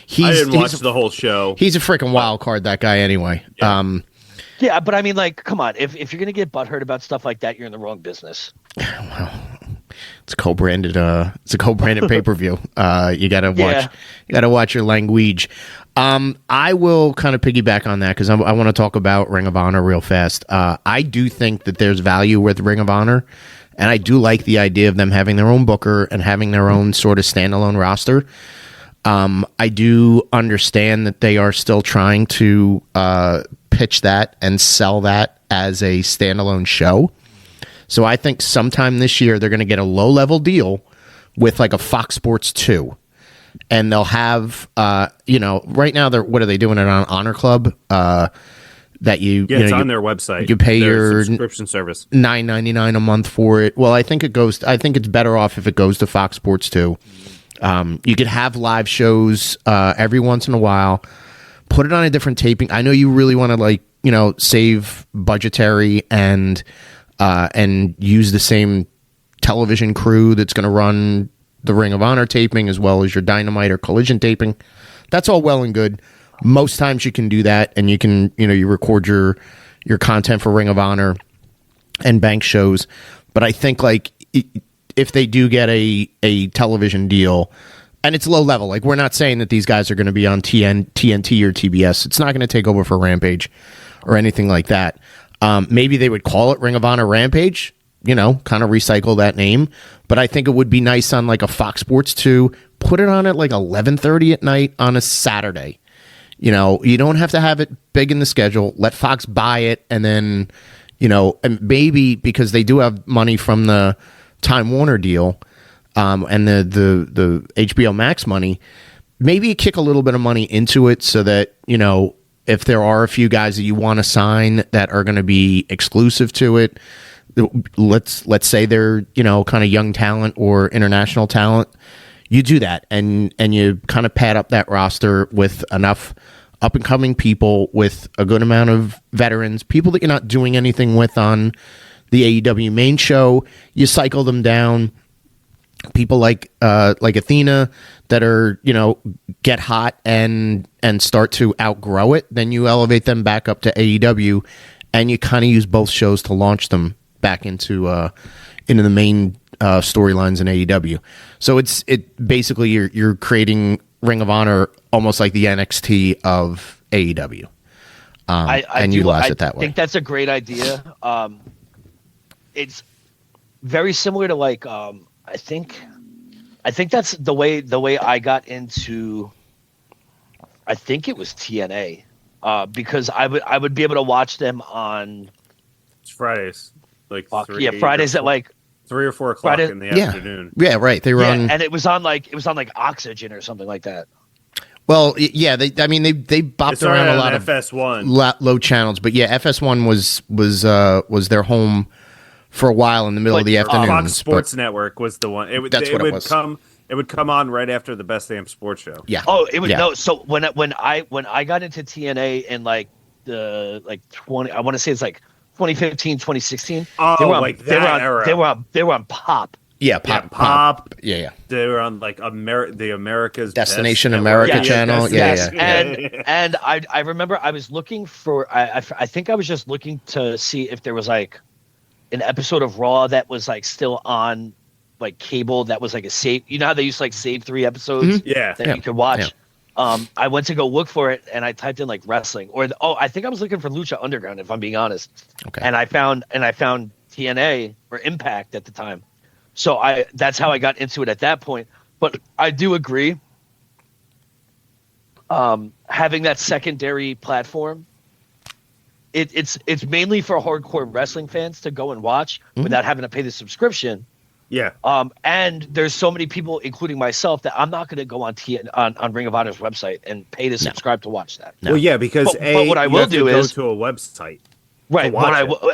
he's I didn't watch he's the whole show. he's a freaking wild card, that guy anyway. Yeah. Yeah, but I mean, like, come on. If you're gonna get butthurt about stuff like that, you're in the wrong business. It's a co-branded pay-per-view. You gotta watch Yeah. you gotta watch your language. I will kind of piggyback on that because I want to talk about Ring of Honor real fast. I do think that there's value with Ring of Honor, and I do like the idea of them having their own booker and having their own sort of standalone roster. I do understand that they are still trying to pitch that and sell that as a standalone show. So I think sometime this year they're going to get a low-level deal with like a Fox Sports 2. And they'll have, right now, what are they doing it on Honor Club? That it's on their website. You pay their your subscription service, $9.99 a month for it. Well, I think it's better off if it goes to Fox Sports 2. You could have live shows every once in a while. Put it on a different taping. I know you really want to save budgetary and use the same television crew that's going to run the Ring of Honor taping as well as your Dynamite or Collision taping. That's all well and good. Most times you can do that, and you can you record your content for Ring of Honor and bank shows. But I think if they do get a television deal, and it's low level, like we're not saying that these guys are going to be on TNT or TBS. It's not going to take over for Rampage or anything like that. Maybe they would call it Ring of Honor Rampage, kind of recycle that name. But I think it would be nice on like a Fox Sports 2. Put it on at like 11:30 at night on a Saturday. You don't have to have it big in the schedule. Let Fox buy it, and then, and maybe because they do have money from the Time Warner deal and the HBO Max money, maybe kick a little bit of money into it so that, if there are a few guys that you want to sign that are going to be exclusive to it, let's say they're kind of young talent or international talent, you do that and you kind of pad up that roster with enough up and coming people, with a good amount of veterans, people that you're not doing anything with on the AEW main show. You cycle them down. People like Athena that are get hot and start to outgrow it, then you elevate them back up to AEW, and you kind of use both shows to launch them back into the main storylines in AEW. So it basically you're creating Ring of Honor almost like the NXT of AEW, and utilize it that way. I think that's a great idea. It's very similar to I think that's the way I got into. I think it was TNA, because I would be able to watch them on. It's Fridays, Fridays at 3 or 4 o'clock in the afternoon. Yeah, right. They were on, and it was on Oxygen or something like that. Well, yeah, they bopped around a lot of FS1 low channels, but yeah, FS1 was their home for a while in the middle of the afternoon. Fox Sports Network was the one. It would come on right after the Best Damn Sports Show. Yeah. Oh, it was no. So when I got into TNA in the 20, I want to say it's 2015, 2016. Oh, they were on Pop. Yeah, Pop. Yeah. They were on the America's Destination Best America Network. channel. Yes. Yeah. And I remember I was looking for. I think I was just looking to see if there was an episode of Raw that was still on cable that was a save. You know how they used to save 3 episodes that you could watch. Yeah. I went to go look for it, and I typed in wrestling I think I was looking for Lucha Underground, if I'm being honest. Okay. And I found TNA or Impact at the time. So that's how I got into it at that point. But I do agree. having that secondary platform, it's mainly for hardcore wrestling fans to go and watch without having to pay the subscription. Yeah. And there's so many people, including myself, that I'm not going to go on Ring of Honor's website and pay to subscribe to watch that. Well, yeah, because but what I will do is go to a website. Right.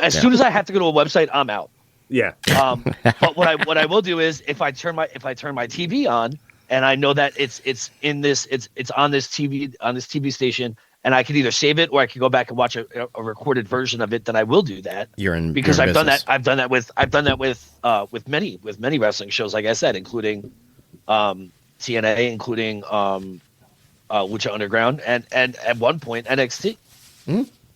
As soon as I have to go to a website, I'm out. Yeah. But what I will do is if I turn my TV on and I know that it's on this TV station, and I can either save it or I can go back and watch a recorded version of it, then I will do that. Because I've done that. I've done that with many wrestling shows, like I said, including TNA, including Lucha Underground, and at one point NXT.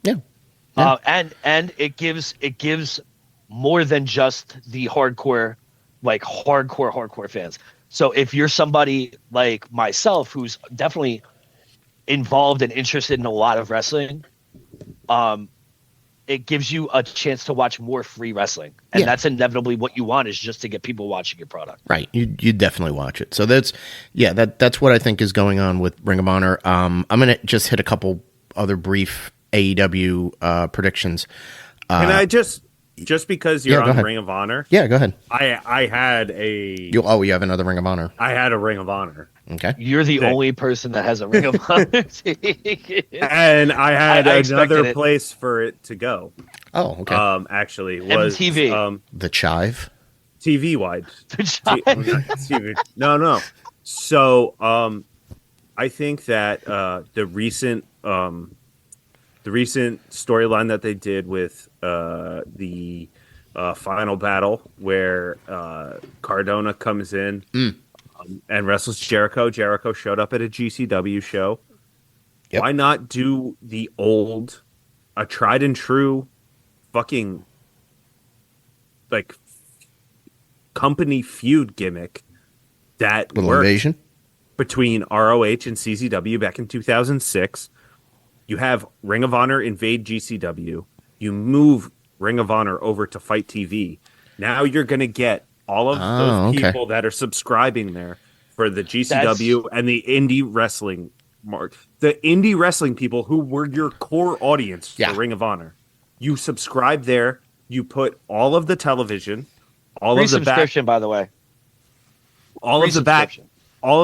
Yeah. And it gives more than just the hardcore fans. So if you're somebody like myself who's definitely involved and interested in a lot of wrestling, it gives you a chance to watch more free wrestling, and that's inevitably what you want, is just to get people watching your product. Right, you definitely watch it. So that's what I think is going on with Ring of Honor. I'm gonna just hit a couple other brief AEW predictions. Can I just because you're on Ring of Honor? Yeah, go ahead. I had a. You have another Ring of Honor. I had a Ring of Honor. Okay. You're the only person that has a Ring of Honor. And I had another place for it to go. Oh, okay. Actually, was MTV. The Chive. TV wide. The Chive. TV. No. So, I think that the recent storyline that they did with the final battle, where Cardona comes in and wrestles Jericho. Jericho showed up at a GCW show. Yep. Why not do the old, a tried and true fucking like company feud gimmick that worked invasion between ROH and CZW back in 2006? You have Ring of Honor invade GCW. You move Ring of Honor over to Fight TV. Now you're going to get all of those people that are subscribing there for the GCW and the indie wrestling mark. The indie wrestling people who were your core audience for Ring of Honor. You subscribe there. You put all of the television, all of the back, by the way, all of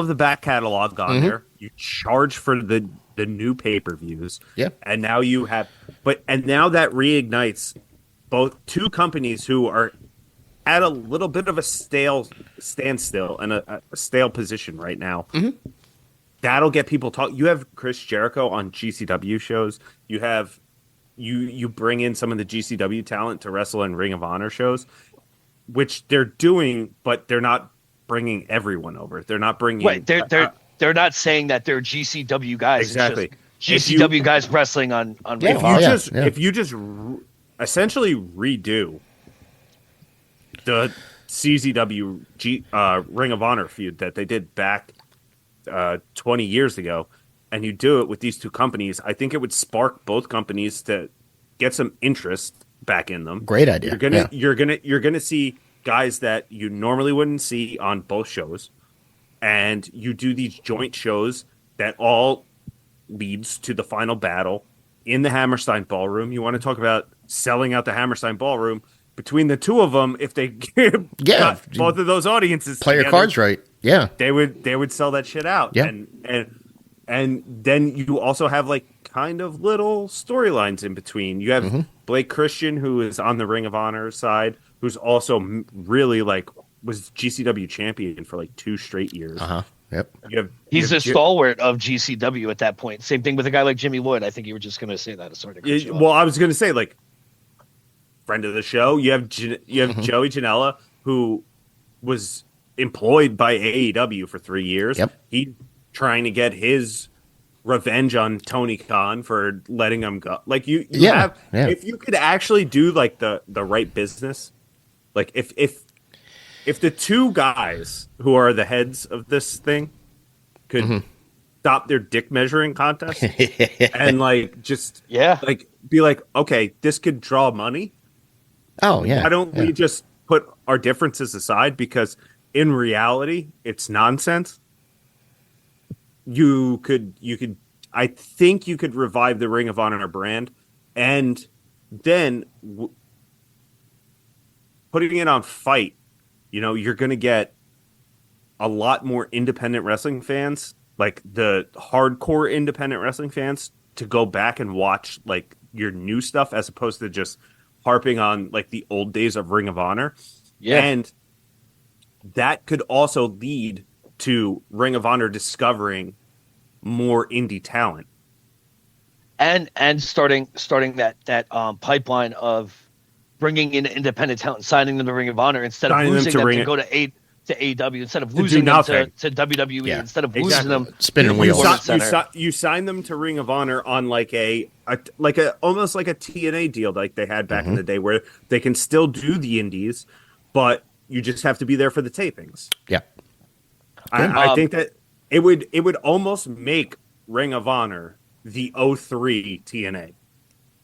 the back catalog on there. You charge for the new pay-per-views. Yeah. And now you have now that reignites both two companies who are at a little bit of a standstill and a stale position right now. That'll get people talk. You have Chris Jericho on GCW shows. You have you bring in some of the GCW talent to wrestle in Ring of Honor shows, which they're doing, but they're not bringing everyone over. They're not bringing They're not saying that they're GCW guys. Exactly. It's just GCW guys wrestling on if you just essentially redo the CZW Ring of Honor feud that they did back 20 years ago, and you do it with these two companies, I think it would spark both companies to get some interest back in them. Great idea. You're gonna see guys that you normally wouldn't see on both shows, and you do these joint shows that all leads to the final battle in the Hammerstein Ballroom. You want to talk about selling out the Hammerstein Ballroom? Between the two of them, if they got both of those audiences play together, your cards right, they would sell that shit out. Yeah. And then you also have like kind of little storylines in between. You have Blake Christian, who is on the Ring of Honor side, who's also really like was GCW champion for like 2 straight years. Yep. He's a stalwart of GCW at that point. Same thing with a guy like Jimmy Lloyd. I think you were just going to say that. Well, I was going to say, like, friend of the show. You have Joey Janela, who was employed by AEW for 3 years. Yep. He trying to get his revenge on Tony Khan for letting him go. Like if you could actually do like the right business, like if the two guys who are the heads of this thing could stop their dick measuring contest and like just like be like, okay, this could draw money. Oh yeah. Why don't we just put our differences aside? Because in reality, it's nonsense. You could I think you could revive the Ring of Honor brand, and then putting it on Fight, you're going to get a lot more independent wrestling fans, like the hardcore independent wrestling fans, to go back and watch like your new stuff as opposed to just harping on like the old days of Ring of Honor. Yeah. And that could also lead to Ring of Honor discovering more indie talent. And starting that pipeline of bringing in independent talent, signing them to Ring of Honor instead of losing them to go to AEW, instead of losing them to WWE, instead of losing them spinning wheels. You sign them to Ring of Honor on like a almost like a TNA deal like they had back in the day, where they can still do the indies, but you just have to be there for the tapings. Yeah, I think that it would almost make Ring of Honor the 03 TNA,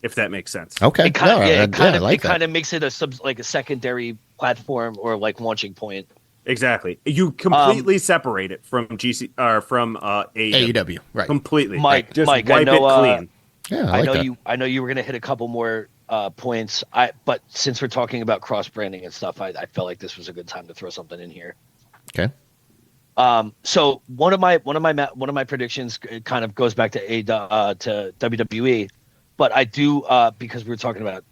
if that makes sense. Okay, it kind of makes it a secondary platform or like launching point. Exactly. You completely separate it from AEW. Right. Completely. Mike, wipe I know, it clean. Yeah, I know you were going to hit a couple more points. But since we're talking about cross branding and stuff, I felt like this was a good time to throw something in here. Okay. So one of my predictions kind of goes back to WWE, but I do because we were talking about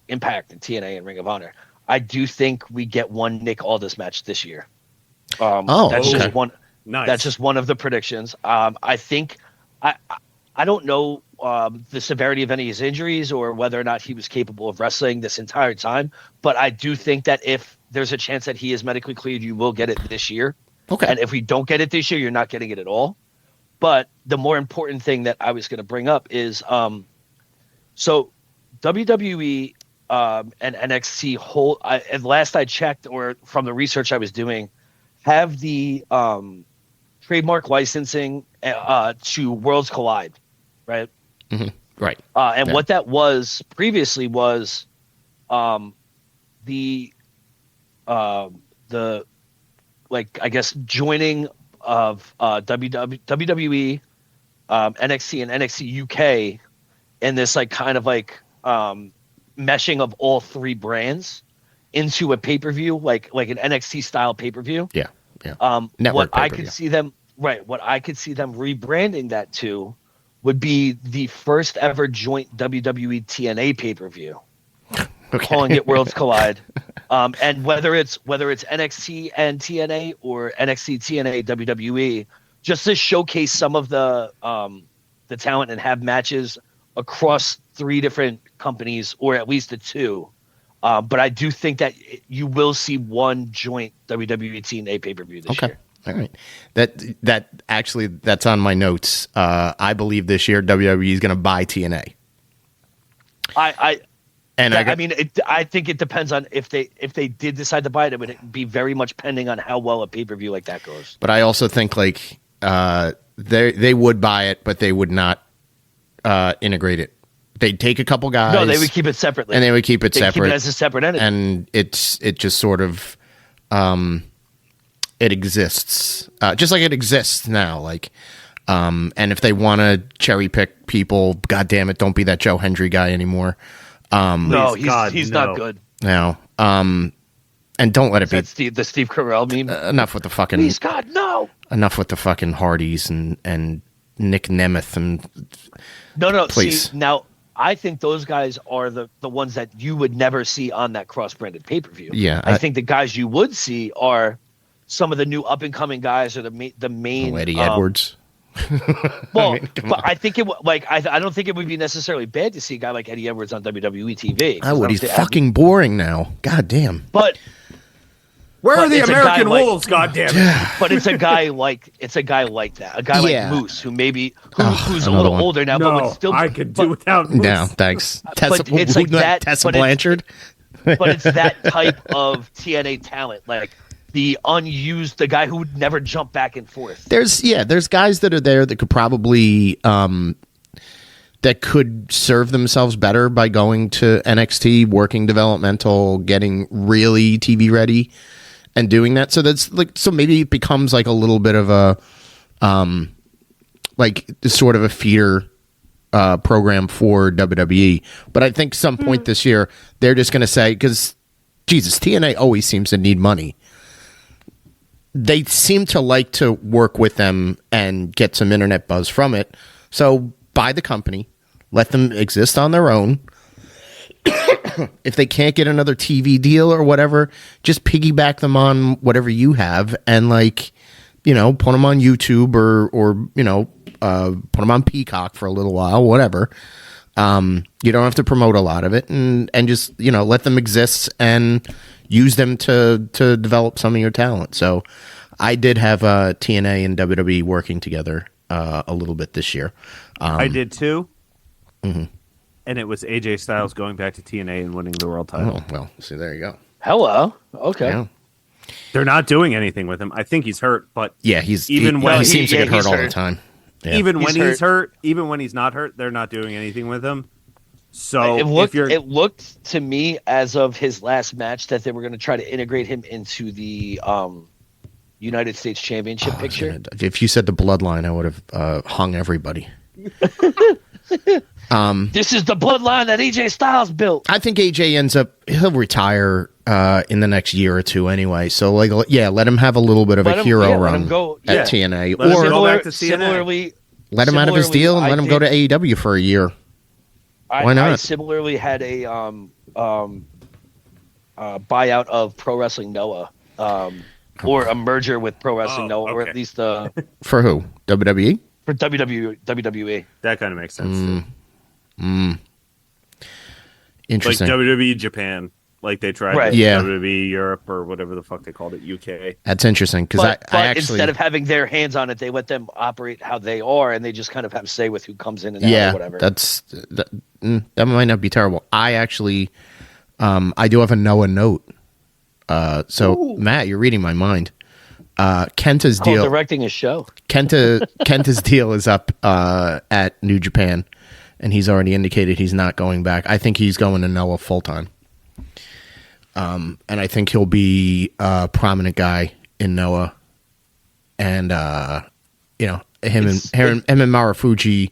Impact and TNA and Ring of Honor. I do think we get one Nick Aldis match this year. Just one. Nice. That's just one of the predictions. I think I don't know the severity of any of his injuries or whether or not he was capable of wrestling this entire time, but I do think that if there's a chance that he is medically cleared, you will get it this year. Okay. And if we don't get it this year, you're not getting it at all. But the more important thing that I was going to bring up is so WWE and NXT at last I checked, or from the research I was doing, have the trademark licensing to Worlds Collide, right? Mm-hmm. Right. And what that was previously was the like, I guess, joining of WWE, NXT and NXT UK in this like kind of like meshing of all three brands into a pay-per-view, like an NXT style pay-per-view. Yeah. What I could see them rebranding that to would be the first ever joint WWE TNA pay-per-view. Okay. Calling it Worlds Collide. And whether it's NXT and TNA or NXT TNA WWE, just to showcase some of the talent and have matches across three different companies, or at least the two. But I do think that you will see one joint WWE TNA pay-per-view this year. All right. That's on my notes. I believe this year WWE is going to buy TNA. I think it depends on if they did decide to buy it. It would be very much pending on how well a pay-per-view like that goes. But I also think like they would buy it, but they would not integrate it. They'd take a couple guys. No, they would keep it separately. And they would keep it separate. Keep it as a separate entity. And it just sort of it exists. Just like it exists now. Like and if they want to cherry pick people, God damn it, don't be that Joe Hendry guy anymore. No, he's not good. No. And don't let it be the Steve Carell meme. Enough with the fucking. Please God, no. Enough with the fucking Hardys and Nick Nemeth and. No. Please. See, now I think those guys are the ones that you would never see on that cross-branded pay-per-view. Yeah, I think the guys you would see are some of the new up-and-coming guys, or the main. Eddie Edwards. Well, but I think I don't think it would be necessarily bad to see a guy like Eddie Edwards on WWE TV. I would. He's fucking boring now. God damn. But where are the American Wolves? God damn it! But it's a guy like that. A guy like Moose, who's a little older now, but would still. I could do without Moose. No, thanks. It's like that. Tessa Blanchard. But it's that type of TNA talent, like the unused, the guy who would never jump back and forth. There's guys that are there that could probably that could serve themselves better by going to NXT, working developmental, getting really TV ready, and doing that. So that's like, so maybe it becomes like a little bit of a like sort of a feeder program for WWE. But I think some point this year they're just going to say, because Jesus, TNA always seems to need money. They seem to like to work with them and get some internet buzz from it. So buy the company, let them exist on their own. If they can't get another TV deal or whatever, just piggyback them on whatever you have and, like, you know, put them on YouTube or you know, put them on Peacock for a little while, whatever. You don't have to promote a lot of it, and just, you know, let them exist and use them to develop some of your talent. So I did have TNA and WWE working together a little bit this year. I did too. Mm-hmm. And it was AJ Styles going back to TNA and winning the world title. Oh, well, see, there you go. Hello. Okay. Yeah. They're not doing anything with him. I think he's hurt, but Yeah, he seems to get hurt all the time. Yeah. Even when he's hurt, even when he's not hurt, they're not doing anything with him. So it looked to me as of his last match that they were going to try to integrate him into the United States Championship picture. If you said the bloodline, I would have hung everybody. This is the bloodline that AJ Styles built. I think AJ he'll retire in the next year or two anyway. So, like, yeah, let him have a little bit of a hero run at TNA. Let him go back to CNA. Let him out of his deal and let him go to AEW for a year. Why not? I similarly had a buyout of Pro Wrestling Noah, or a merger with Pro Wrestling Noah, or at least for who? WWE? For WWE. That kind of makes sense. Interesting. Like WWE Japan, like they tried WWE Europe or whatever the fuck they called it, UK. That's interesting because I actually, instead of having their hands on it, they let them operate how they are, and they just kind of have say with who comes in and out or whatever. That might not be terrible. I actually, I do have a Noah note. So Matt, you're reading my mind. Kenta's deal. Directing a show. Kenta's deal is up at New Japan, and he's already indicated he's not going back. I think he's going to Noah full time. And I think he'll be a prominent guy in Noah, and you know, him and Marufuji.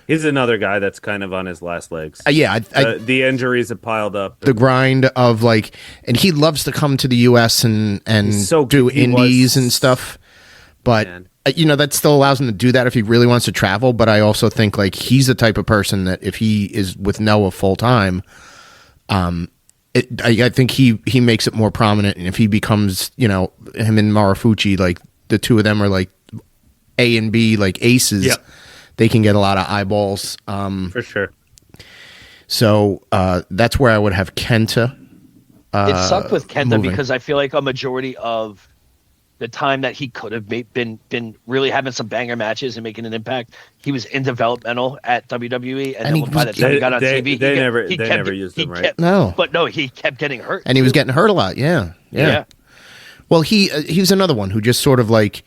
He's another guy that's kind of on his last legs. The injuries have piled up. The grind of, like, and he loves to come to the U.S. and do indies and stuff. But, you know, that still allows him to do that if he really wants to travel. But I also think, like, he's the type of person that if he is with Noah full time, I think he makes it more prominent. And if he becomes, you know, him and Marufuji, like, the two of them are like A and B, like aces. Yep. They can get a lot of eyeballs. For sure. So that's where I would have Kenta. It sucked with Kenta because I feel like a majority of the time that he could have been really having some banger matches and making an impact, he was in developmental at WWE, and then by the time he got on TV, they never used him right. He kept getting hurt, and he was getting hurt a lot. Yeah. Well, he was another one who just sort of like.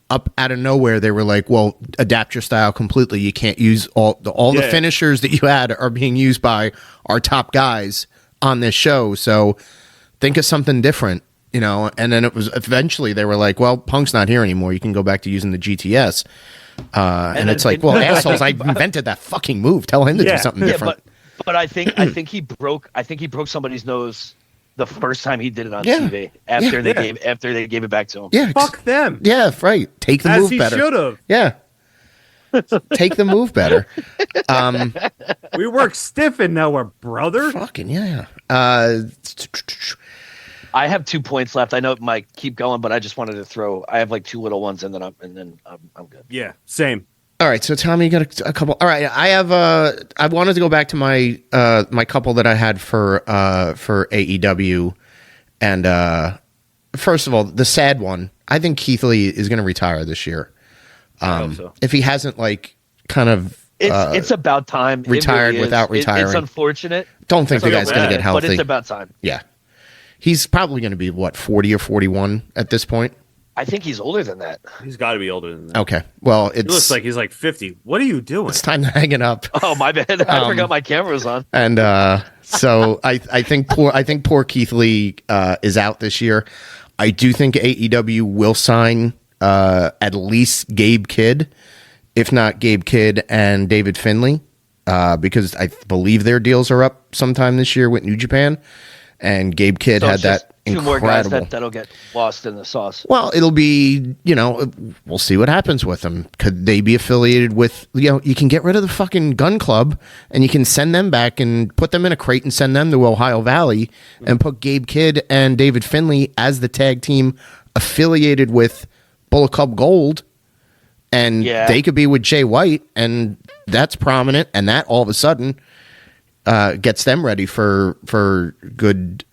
Up out of nowhere, they were like, "Well, adapt your style completely. You can't use all the finishers that you had are being used by our top guys on this show. So think of something different, you know." And then it was eventually they were like, "Well, Punk's not here anymore. You can go back to using the GTS." And it's like, well, assholes! I invented that fucking move. Tell him to do something different. But I think he broke somebody's nose the first time he did it on TV after they gave it back to him. Yeah, fuck them. Yeah, right. Take the move better. Should have. Yeah. Take the move better. We work stiff in Noah, brother. Fucking yeah. I have 2 points left. I know it might keep going, but I just wanted to throw. I have like two little ones, and then I'm good. Yeah, same. All right, so Tommy, you got a couple. All right, I have. I wanted to go back to my my couple that I had for AEW, and first of all, the sad one. I think Keith Lee is going to retire this year. I hope so. If he hasn't, like, kind of, it's about time. Retired really without retiring. It's unfortunate. Don't think the guy's going to get healthy, but it's about time. Yeah, he's probably going to be 40 or 41 at this point. I think he's older than that. He's got to be older than that. Okay. Well, he looks like he's like 50. What are you doing? It's time to hang it up. Oh, my bad. I forgot my camera was on. And so I think poor Keith Lee is out this year. I do think AEW will sign at least Gabe Kidd if not Gabe Kidd and David Finlay, because I believe their deals are up sometime this year with New Japan, and Gabe Kidd So had it's just that two incredible. more guys that'll get lost in the sauce. Well, it'll be, we'll see what happens with them. Could they be affiliated with, you can get rid of the fucking gun club and you can send them back and put them in a crate and send them to Ohio Valley and put Gabe Kidd and David Finlay as the tag team affiliated with Bullet Club Gold. And they could be with Jay White, and that's prominent. And that all of a sudden gets them ready for good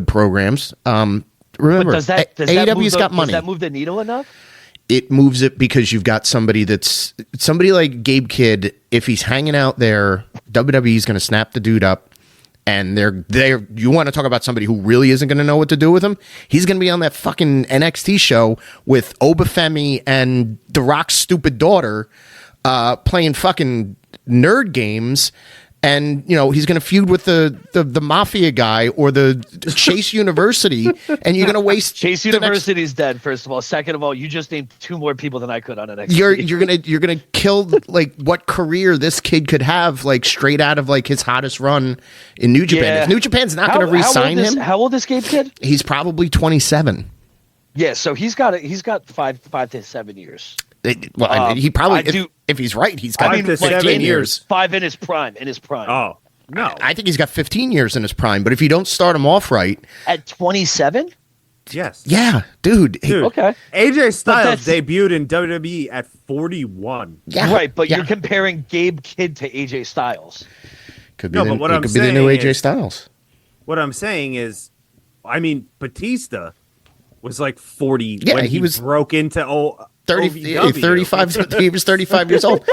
programs. Remember, does that AEW's got money. Does that move the needle enough? It moves it because you've got somebody like Gabe Kidd. If he's hanging out there, WWE's going to snap the dude up. And you want to talk about somebody who really isn't going to know what to do with him? He's going to be on that fucking NXT show with Obafemi and The Rock's stupid daughter playing fucking nerd games. And, he's going to feud with the mafia guy or the Chase University, and you're going to waste. Chase University's dead. First of all, second of all, you just named two more people than I could on NXT. You're gonna kill like what career this kid could have straight out of his hottest run in New Japan. Yeah. If New Japan's not going to re-sign him, how old is Gabe Kidd? He's probably 27. Yeah, so he's got 5 to 7 years. He probably if he's right, he's got 15 years. 5 in his prime. Oh no, I think he's got 15 years in his prime. But if you don't start him off right, at 27, yes, yeah, dude. Okay. AJ Styles debuted in WWE at 41. Yeah, right. But you're comparing Gabe Kidd to AJ Styles. Could be the new AJ Styles. What I'm saying is, Batista was 40 when he broke into 35. He was 35 years old.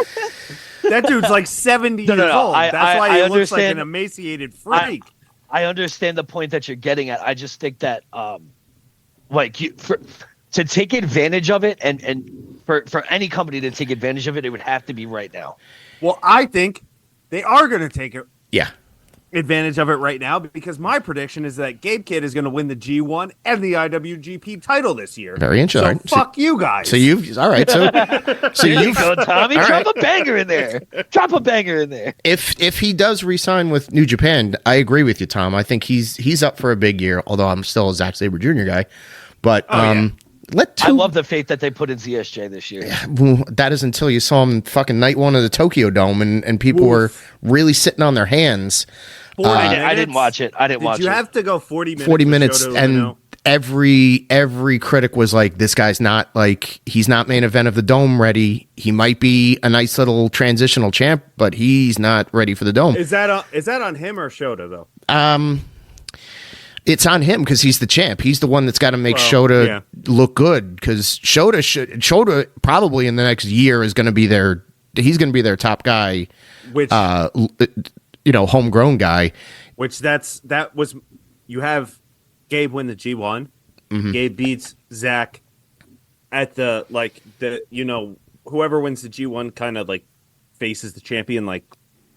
That dude's 70 years old. That's why he looks like an emaciated freak. I understand the point that you're getting at. I just think that to take advantage of it and for any company to take advantage of it, it would have to be right now. Well, I think they are going to take it. Yeah. Advantage of it right now, because my prediction is that Gabe Kidd is going to win the G1 and the IWGP title this year. Very interesting. So fuck you guys. So all right. So you go, Tommy. Drop a banger in there. If he does re-sign with New Japan, I agree with you, Tom. I think he's up for a big year. Although I'm still a Zack Sabre Jr. guy, but I love the faith that they put in ZSJ this year. Yeah, well, that is until you saw him fucking night one of the Tokyo Dome, and people were really sitting on their hands. I didn't watch it. Did you have to go 40 minutes? 40 minutes, and every critic was like, "This guy's not he's not main event of the Dome ready. He might be a nice little transitional champ, but he's not ready for the Dome." Is that on him or Shota though? It's on him because he's the champ. He's the one that's got to make Shota look good, because Shota probably in the next year is going to be he's going to be their top guy, which homegrown guy. Which you have Gabe win the G1. Mm-hmm. Gabe beats Zach at whoever wins the G1 kind of faces the champion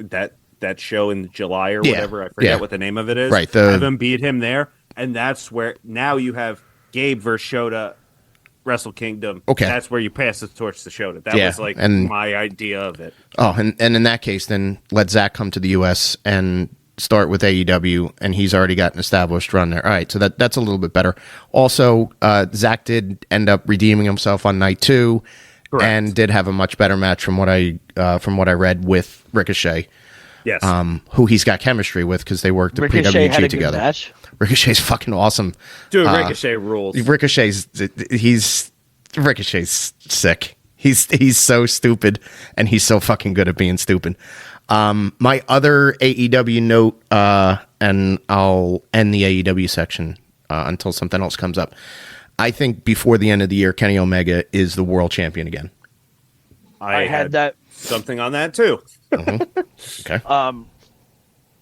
that show in July or whatever. I forget what the name of it is. Right. Have him beat him there, and that's where now you have Gabe versus Shota, Wrestle Kingdom. Okay. That's where you pass the torch to Shota. That was my idea of it. Oh, and in that case, then let Zach come to the U.S. and start with AEW, and he's already got an established run there. All right, so that's a little bit better. Also, Zach did end up redeeming himself on night 2. Correct. And did have a much better match from what I read with Ricochet. Yes. Who he's got chemistry with because they worked at PWG together. Match. Ricochet's fucking awesome. Dude, Ricochet rules. Ricochet's sick. He's so stupid, and he's so fucking good at being stupid. My other AEW note, and I'll end the AEW section until something else comes up. I think before the end of the year, Kenny Omega is the world champion again. I had that something on that too. Mm-hmm. Okay.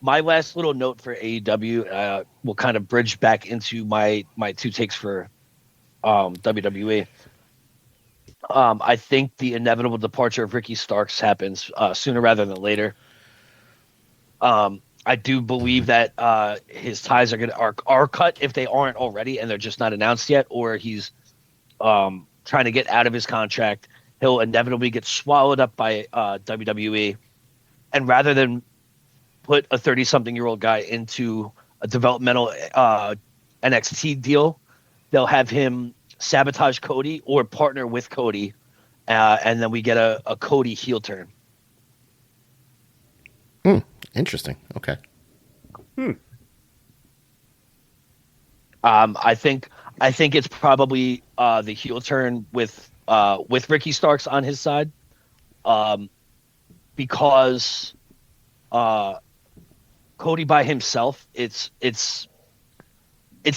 My last little note for AEW will kind of bridge back into my two takes for WWE. I think the inevitable departure of Ricky Starks happens sooner rather than later. I do believe that his ties are cut if they aren't already, and they're just not announced yet, or he's trying to get out of his contract he'll inevitably get swallowed up by WWE. And rather than put a 30-something-year-old guy into a developmental NXT deal, they'll have him sabotage Cody or partner with Cody, and then we get a Cody heel turn. Interesting. Okay. I think it's probably the heel turn with Ricky Starks on his side, because Cody by himself, it's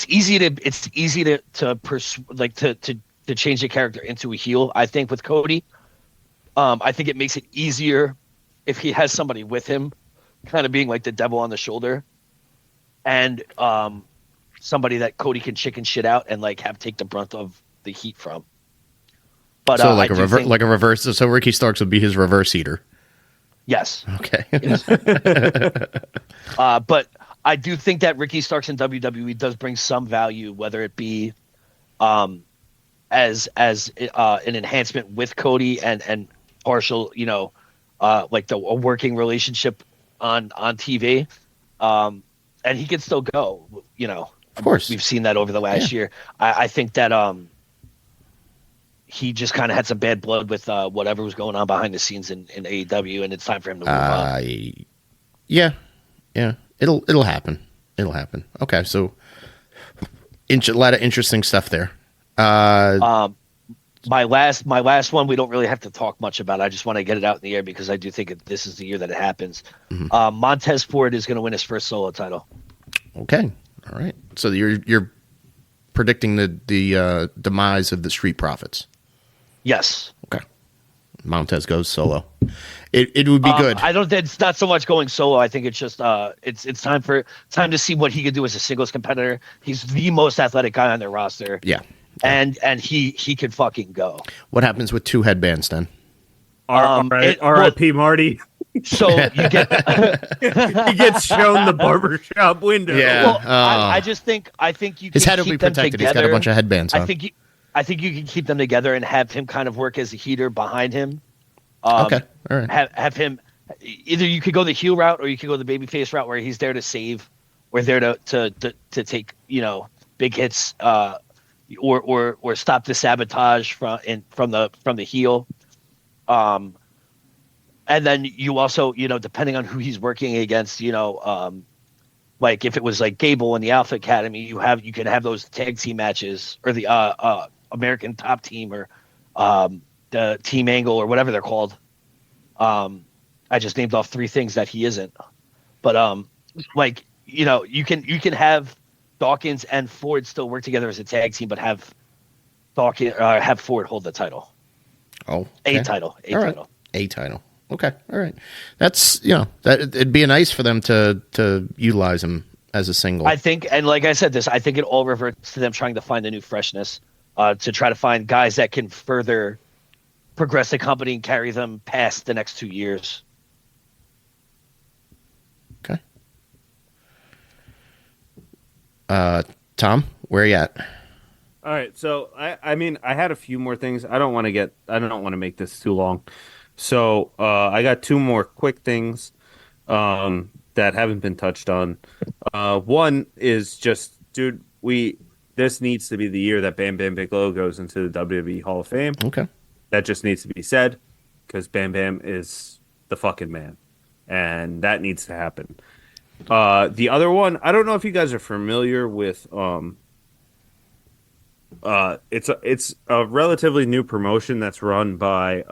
easy to change the character into a heel. I think with Cody, I think it makes it easier if he has somebody with him, kind of being like the devil on the shoulder, and somebody that Cody can chicken shit out and like have take the brunt of the heat from. But so like a reverse. So Ricky Starks would be his reverse heater. Yes. Okay. Yes. But I do think that Ricky Starks in WWE does bring some value, whether it be as an enhancement with Cody and partial, like a working relationship on TV. And he can still go, Of course. We've seen that over the last year. I think that he just kind of had some bad blood with whatever was going on behind the scenes in AEW, and it's time for him to move on. Yeah. It'll happen. Okay, so a lot of interesting stuff there. My last one, we don't really have to talk much about. I just want to get it out in the air because I do think this is the year that it happens. Mm-hmm. Montez Ford is going to win his first solo title. Okay, all right. So you're predicting the demise of the Street Profits. Yes. Okay. Montez goes solo. It would be good. I don't. It's not so much going solo. I think it's just it's time to see what he could do as a singles competitor. He's the most athletic guy on their roster. Yeah. And he could fucking go. What happens with two headbands then? R.I.P. Marty. So you get he gets shown the barbershop window. Yeah. Well, I think you. His can head will keep be them protected. together. He's got a bunch of headbands on. I think you can keep them together and have him kind of work as a heater behind him. Okay. All right. Have him either you could go the heel route or you could go the babyface route where he's there to save, or there to take big hits, or stop the sabotage from the heel. And then you also, depending on who he's working against, like if it was like Gable in the Alpha Academy, you can have those tag team matches, or the American Top Team, or the Team Angle, or whatever they're called. I just named off three things that he isn't, but you can have Dawkins and Ford still work together as a tag team, but have Ford hold the title. Oh, okay. A title. A title. Okay, all right. That's that it'd be nice for them to utilize him as a single. I think, and like I said, I think it all reverts to them trying to find a new freshness, to try to find guys that can further progress the company and carry them past the next 2 years. Okay. Tom, where are you at? All right, so I mean, I had a few more things. I don't want to make this too long. So I got two more quick things that haven't been touched on. One is just, dude, this needs to be the year that Bam Bam Bigelow goes into the WWE Hall of Fame. Okay. That just needs to be said, because Bam Bam is the fucking man, and that needs to happen. The other one, I don't know if you guys are familiar with it's a relatively new promotion that's run by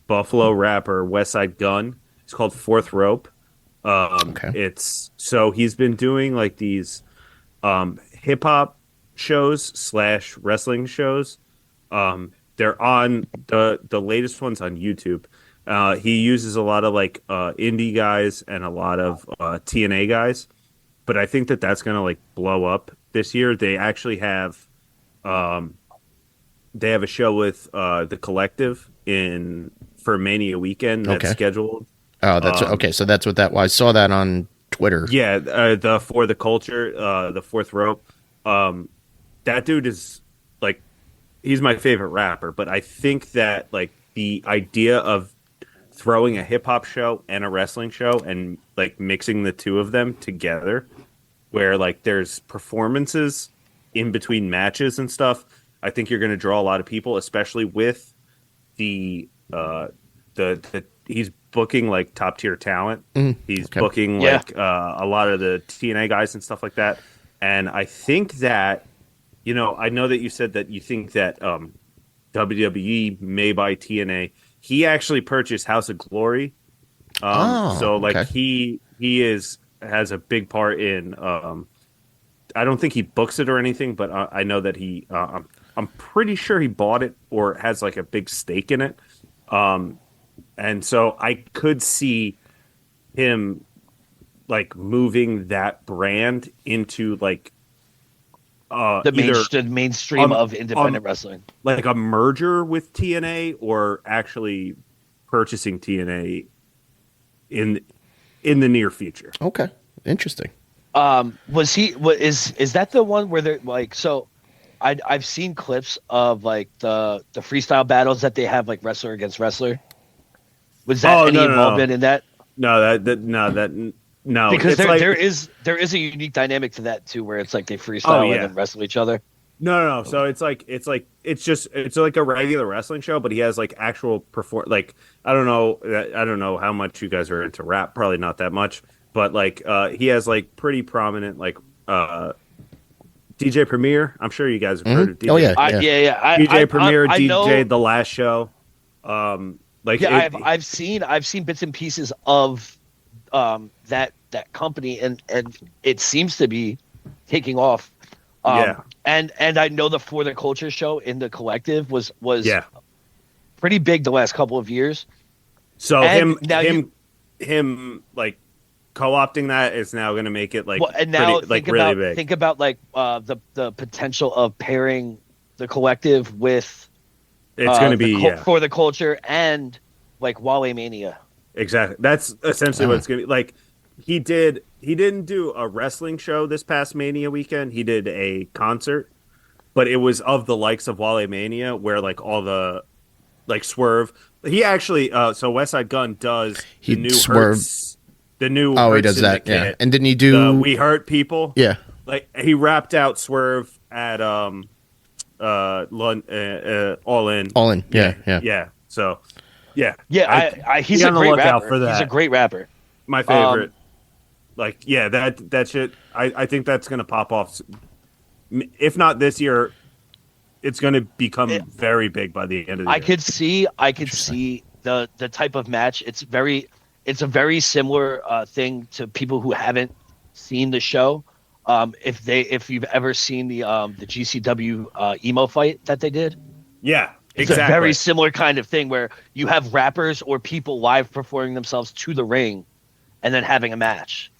Buffalo rapper Westside Gunn. It's called Fourth Rope. Okay. So he's been doing like these hip hop shows / wrestling shows. They're on the latest ones on YouTube. He uses a lot of like indie guys and a lot of TNA guys, but I think that's gonna like blow up this year. They actually have a show with the Collective for Mania weekend that's scheduled. Oh, that's okay. So that's what that was. I saw that on Twitter. Yeah, the For the Culture, the Fourth Rope. That dude is like he's my favorite rapper, but I think that like the idea of throwing a hip hop show and a wrestling show and like mixing the two of them together, where like there's performances in between matches and stuff, I think you're going to draw a lot of people, especially with the he's booking like top tier talent. He's booking like a lot of the TNA guys and stuff like that. And I think that, I know that you said that you think that WWE may buy TNA. He actually purchased House of Glory. He has a big part in. I don't think he books it or anything, but I know that he. I'm pretty sure he bought it or has like a big stake in it. And so I could see him like moving that brand into like the mainstream of independent wrestling, like a merger with TNA, or actually purchasing TNA in the near future. Okay, interesting. Is that the one where they're like, so I've seen clips of like the freestyle battles that they have like wrestler against wrestler. Was that involvement in that? No, no. Because there is a unique dynamic to that too, where it's like they freestyle and then wrestle each other. No. So it's like a regular wrestling show, but he has like actual like I don't know how much you guys are into rap, probably not that much, but like he has like pretty prominent like DJ Premier. I'm sure you guys have heard of DJ. Oh yeah, DJ Premier, DJ The Last Show. I've seen bits and pieces of that company, and it seems to be taking off. And I know the For the Culture show in the Collective was pretty big the last couple of years. So him like co-opting that is now going to make it like really big. Think about like the potential of pairing the Collective with it's going to be For the Culture and like Wale Mania. Exactly. That's essentially what it's going to be. Like he didn't do a wrestling show this past Mania weekend. He did a concert, but it was of the likes of Wale Mania, where like all the like Swerve. He actually so West Side Gun does the new Hurts. The new he does that. Yeah. And didn't he do We Hurt People? Yeah. Like he rapped out Swerve at All In. All In. Yeah. So he's a great rapper. For that. He's a great rapper. My favorite. That shit. I think that's gonna pop off. If not this year, it's gonna become very big by the end of the year. I could see the type of match. It's a very similar thing to people who haven't seen the show. If you've ever seen the GCW emo fight that they did, it's a very similar kind of thing where you have rappers or people live performing themselves to the ring, and then having a match.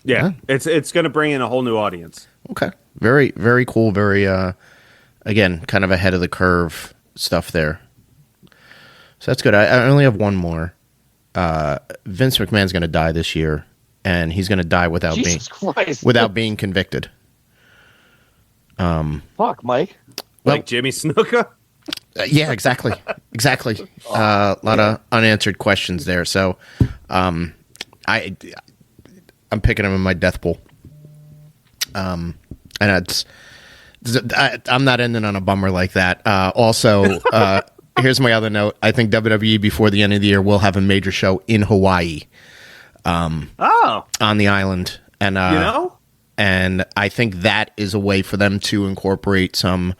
Yeah, it's going to bring in a whole new audience. Okay, very very cool. Very again, kind of ahead of the curve stuff there. So that's good. I only have one more. Vince McMahon's going to die this year, and he's going to die without being convicted. Fuck, Mike. Like Jimmy Snuka? Yeah, exactly. A lot of unanswered questions there. So, I'm picking him in my death pool. And I'm not ending on a bummer like that. Also, here's my other note. I think WWE before the end of the year will have a major show in Hawaii. On the island, and and I think that is a way for them to incorporate some.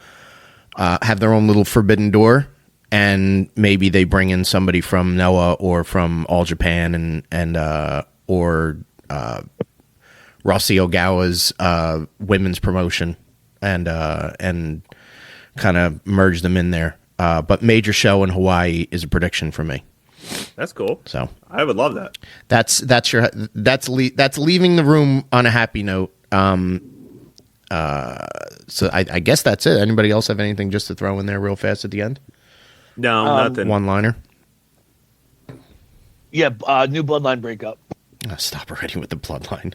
Have their own little forbidden door, and maybe they bring in somebody from Noah or from All Japan or Rossi Ogawa's women's promotion, and kind of merge them in there. But major show in Hawaii is a prediction for me. That's cool. So I would love that. That's leaving the room on a happy note. So I guess that's it. Anybody else have anything just to throw in there real fast at the end? No, nothing. One-liner. Yeah, new Bloodline breakup. Oh, stop already with the Bloodline.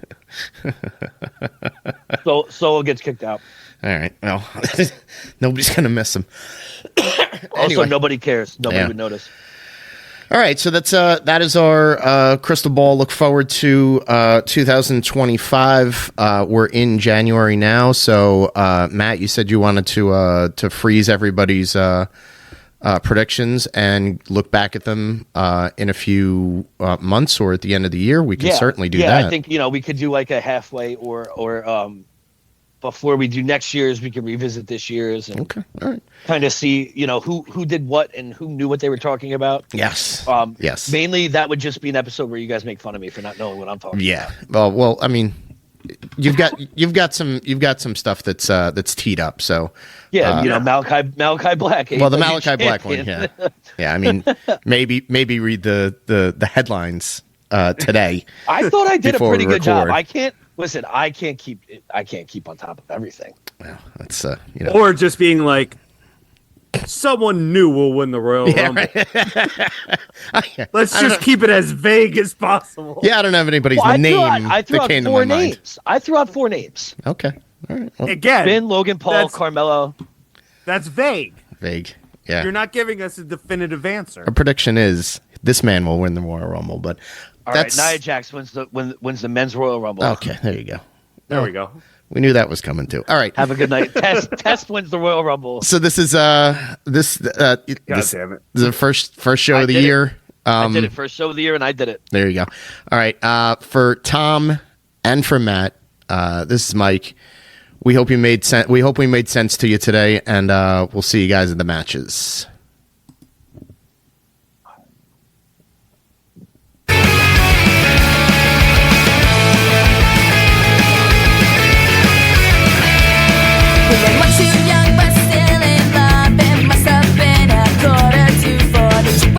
So Solo gets kicked out. All right. Well, nobody's gonna miss him. Also, nobody cares. Nobody would notice. All right, so that is our crystal ball. Look forward to 2025. We're in January now, so Matt, you said you wanted to freeze everybody's predictions and look back at them in a few months or at the end of the year. We can certainly do that. Yeah, I think we could do like a halfway or before we do next year's, we can revisit this year's and all right. kind of see, who did what and who knew what they were talking about. Yes. Yes. Mainly, that would just be an episode where you guys make fun of me for not knowing what I'm talking about. Well, I mean, you've got some stuff that's teed up. So Malachi Black. Well, the Malachi Black one, yeah. I mean, maybe read the headlines today. I thought I did a pretty good job. Record. I can't keep on top of everything. Well, that's or just being like, someone new will win the Royal Rumble. Right. Let's just keep it as vague as possible. Yeah, I don't have anybody's name that came to my mind. I threw out 4 names. Okay. All right. Well, Again, Finn, Logan Paul, Carmelo. That's vague. Vague. Yeah. You're not giving us a definitive answer. Our prediction is this man will win the Royal Rumble, but All right, Nia Jax wins the men's Royal Rumble. Okay, there you go. There we go. We knew that was coming too. All right. Have a good night. Test wins the Royal Rumble. So this is God damn it. The first show of the year. I did it. First show of the year, and I did it. There you go. All right. For Tom and for Matt, this is Mike. We hope we made sense to you today, and we'll see you guys in the matches.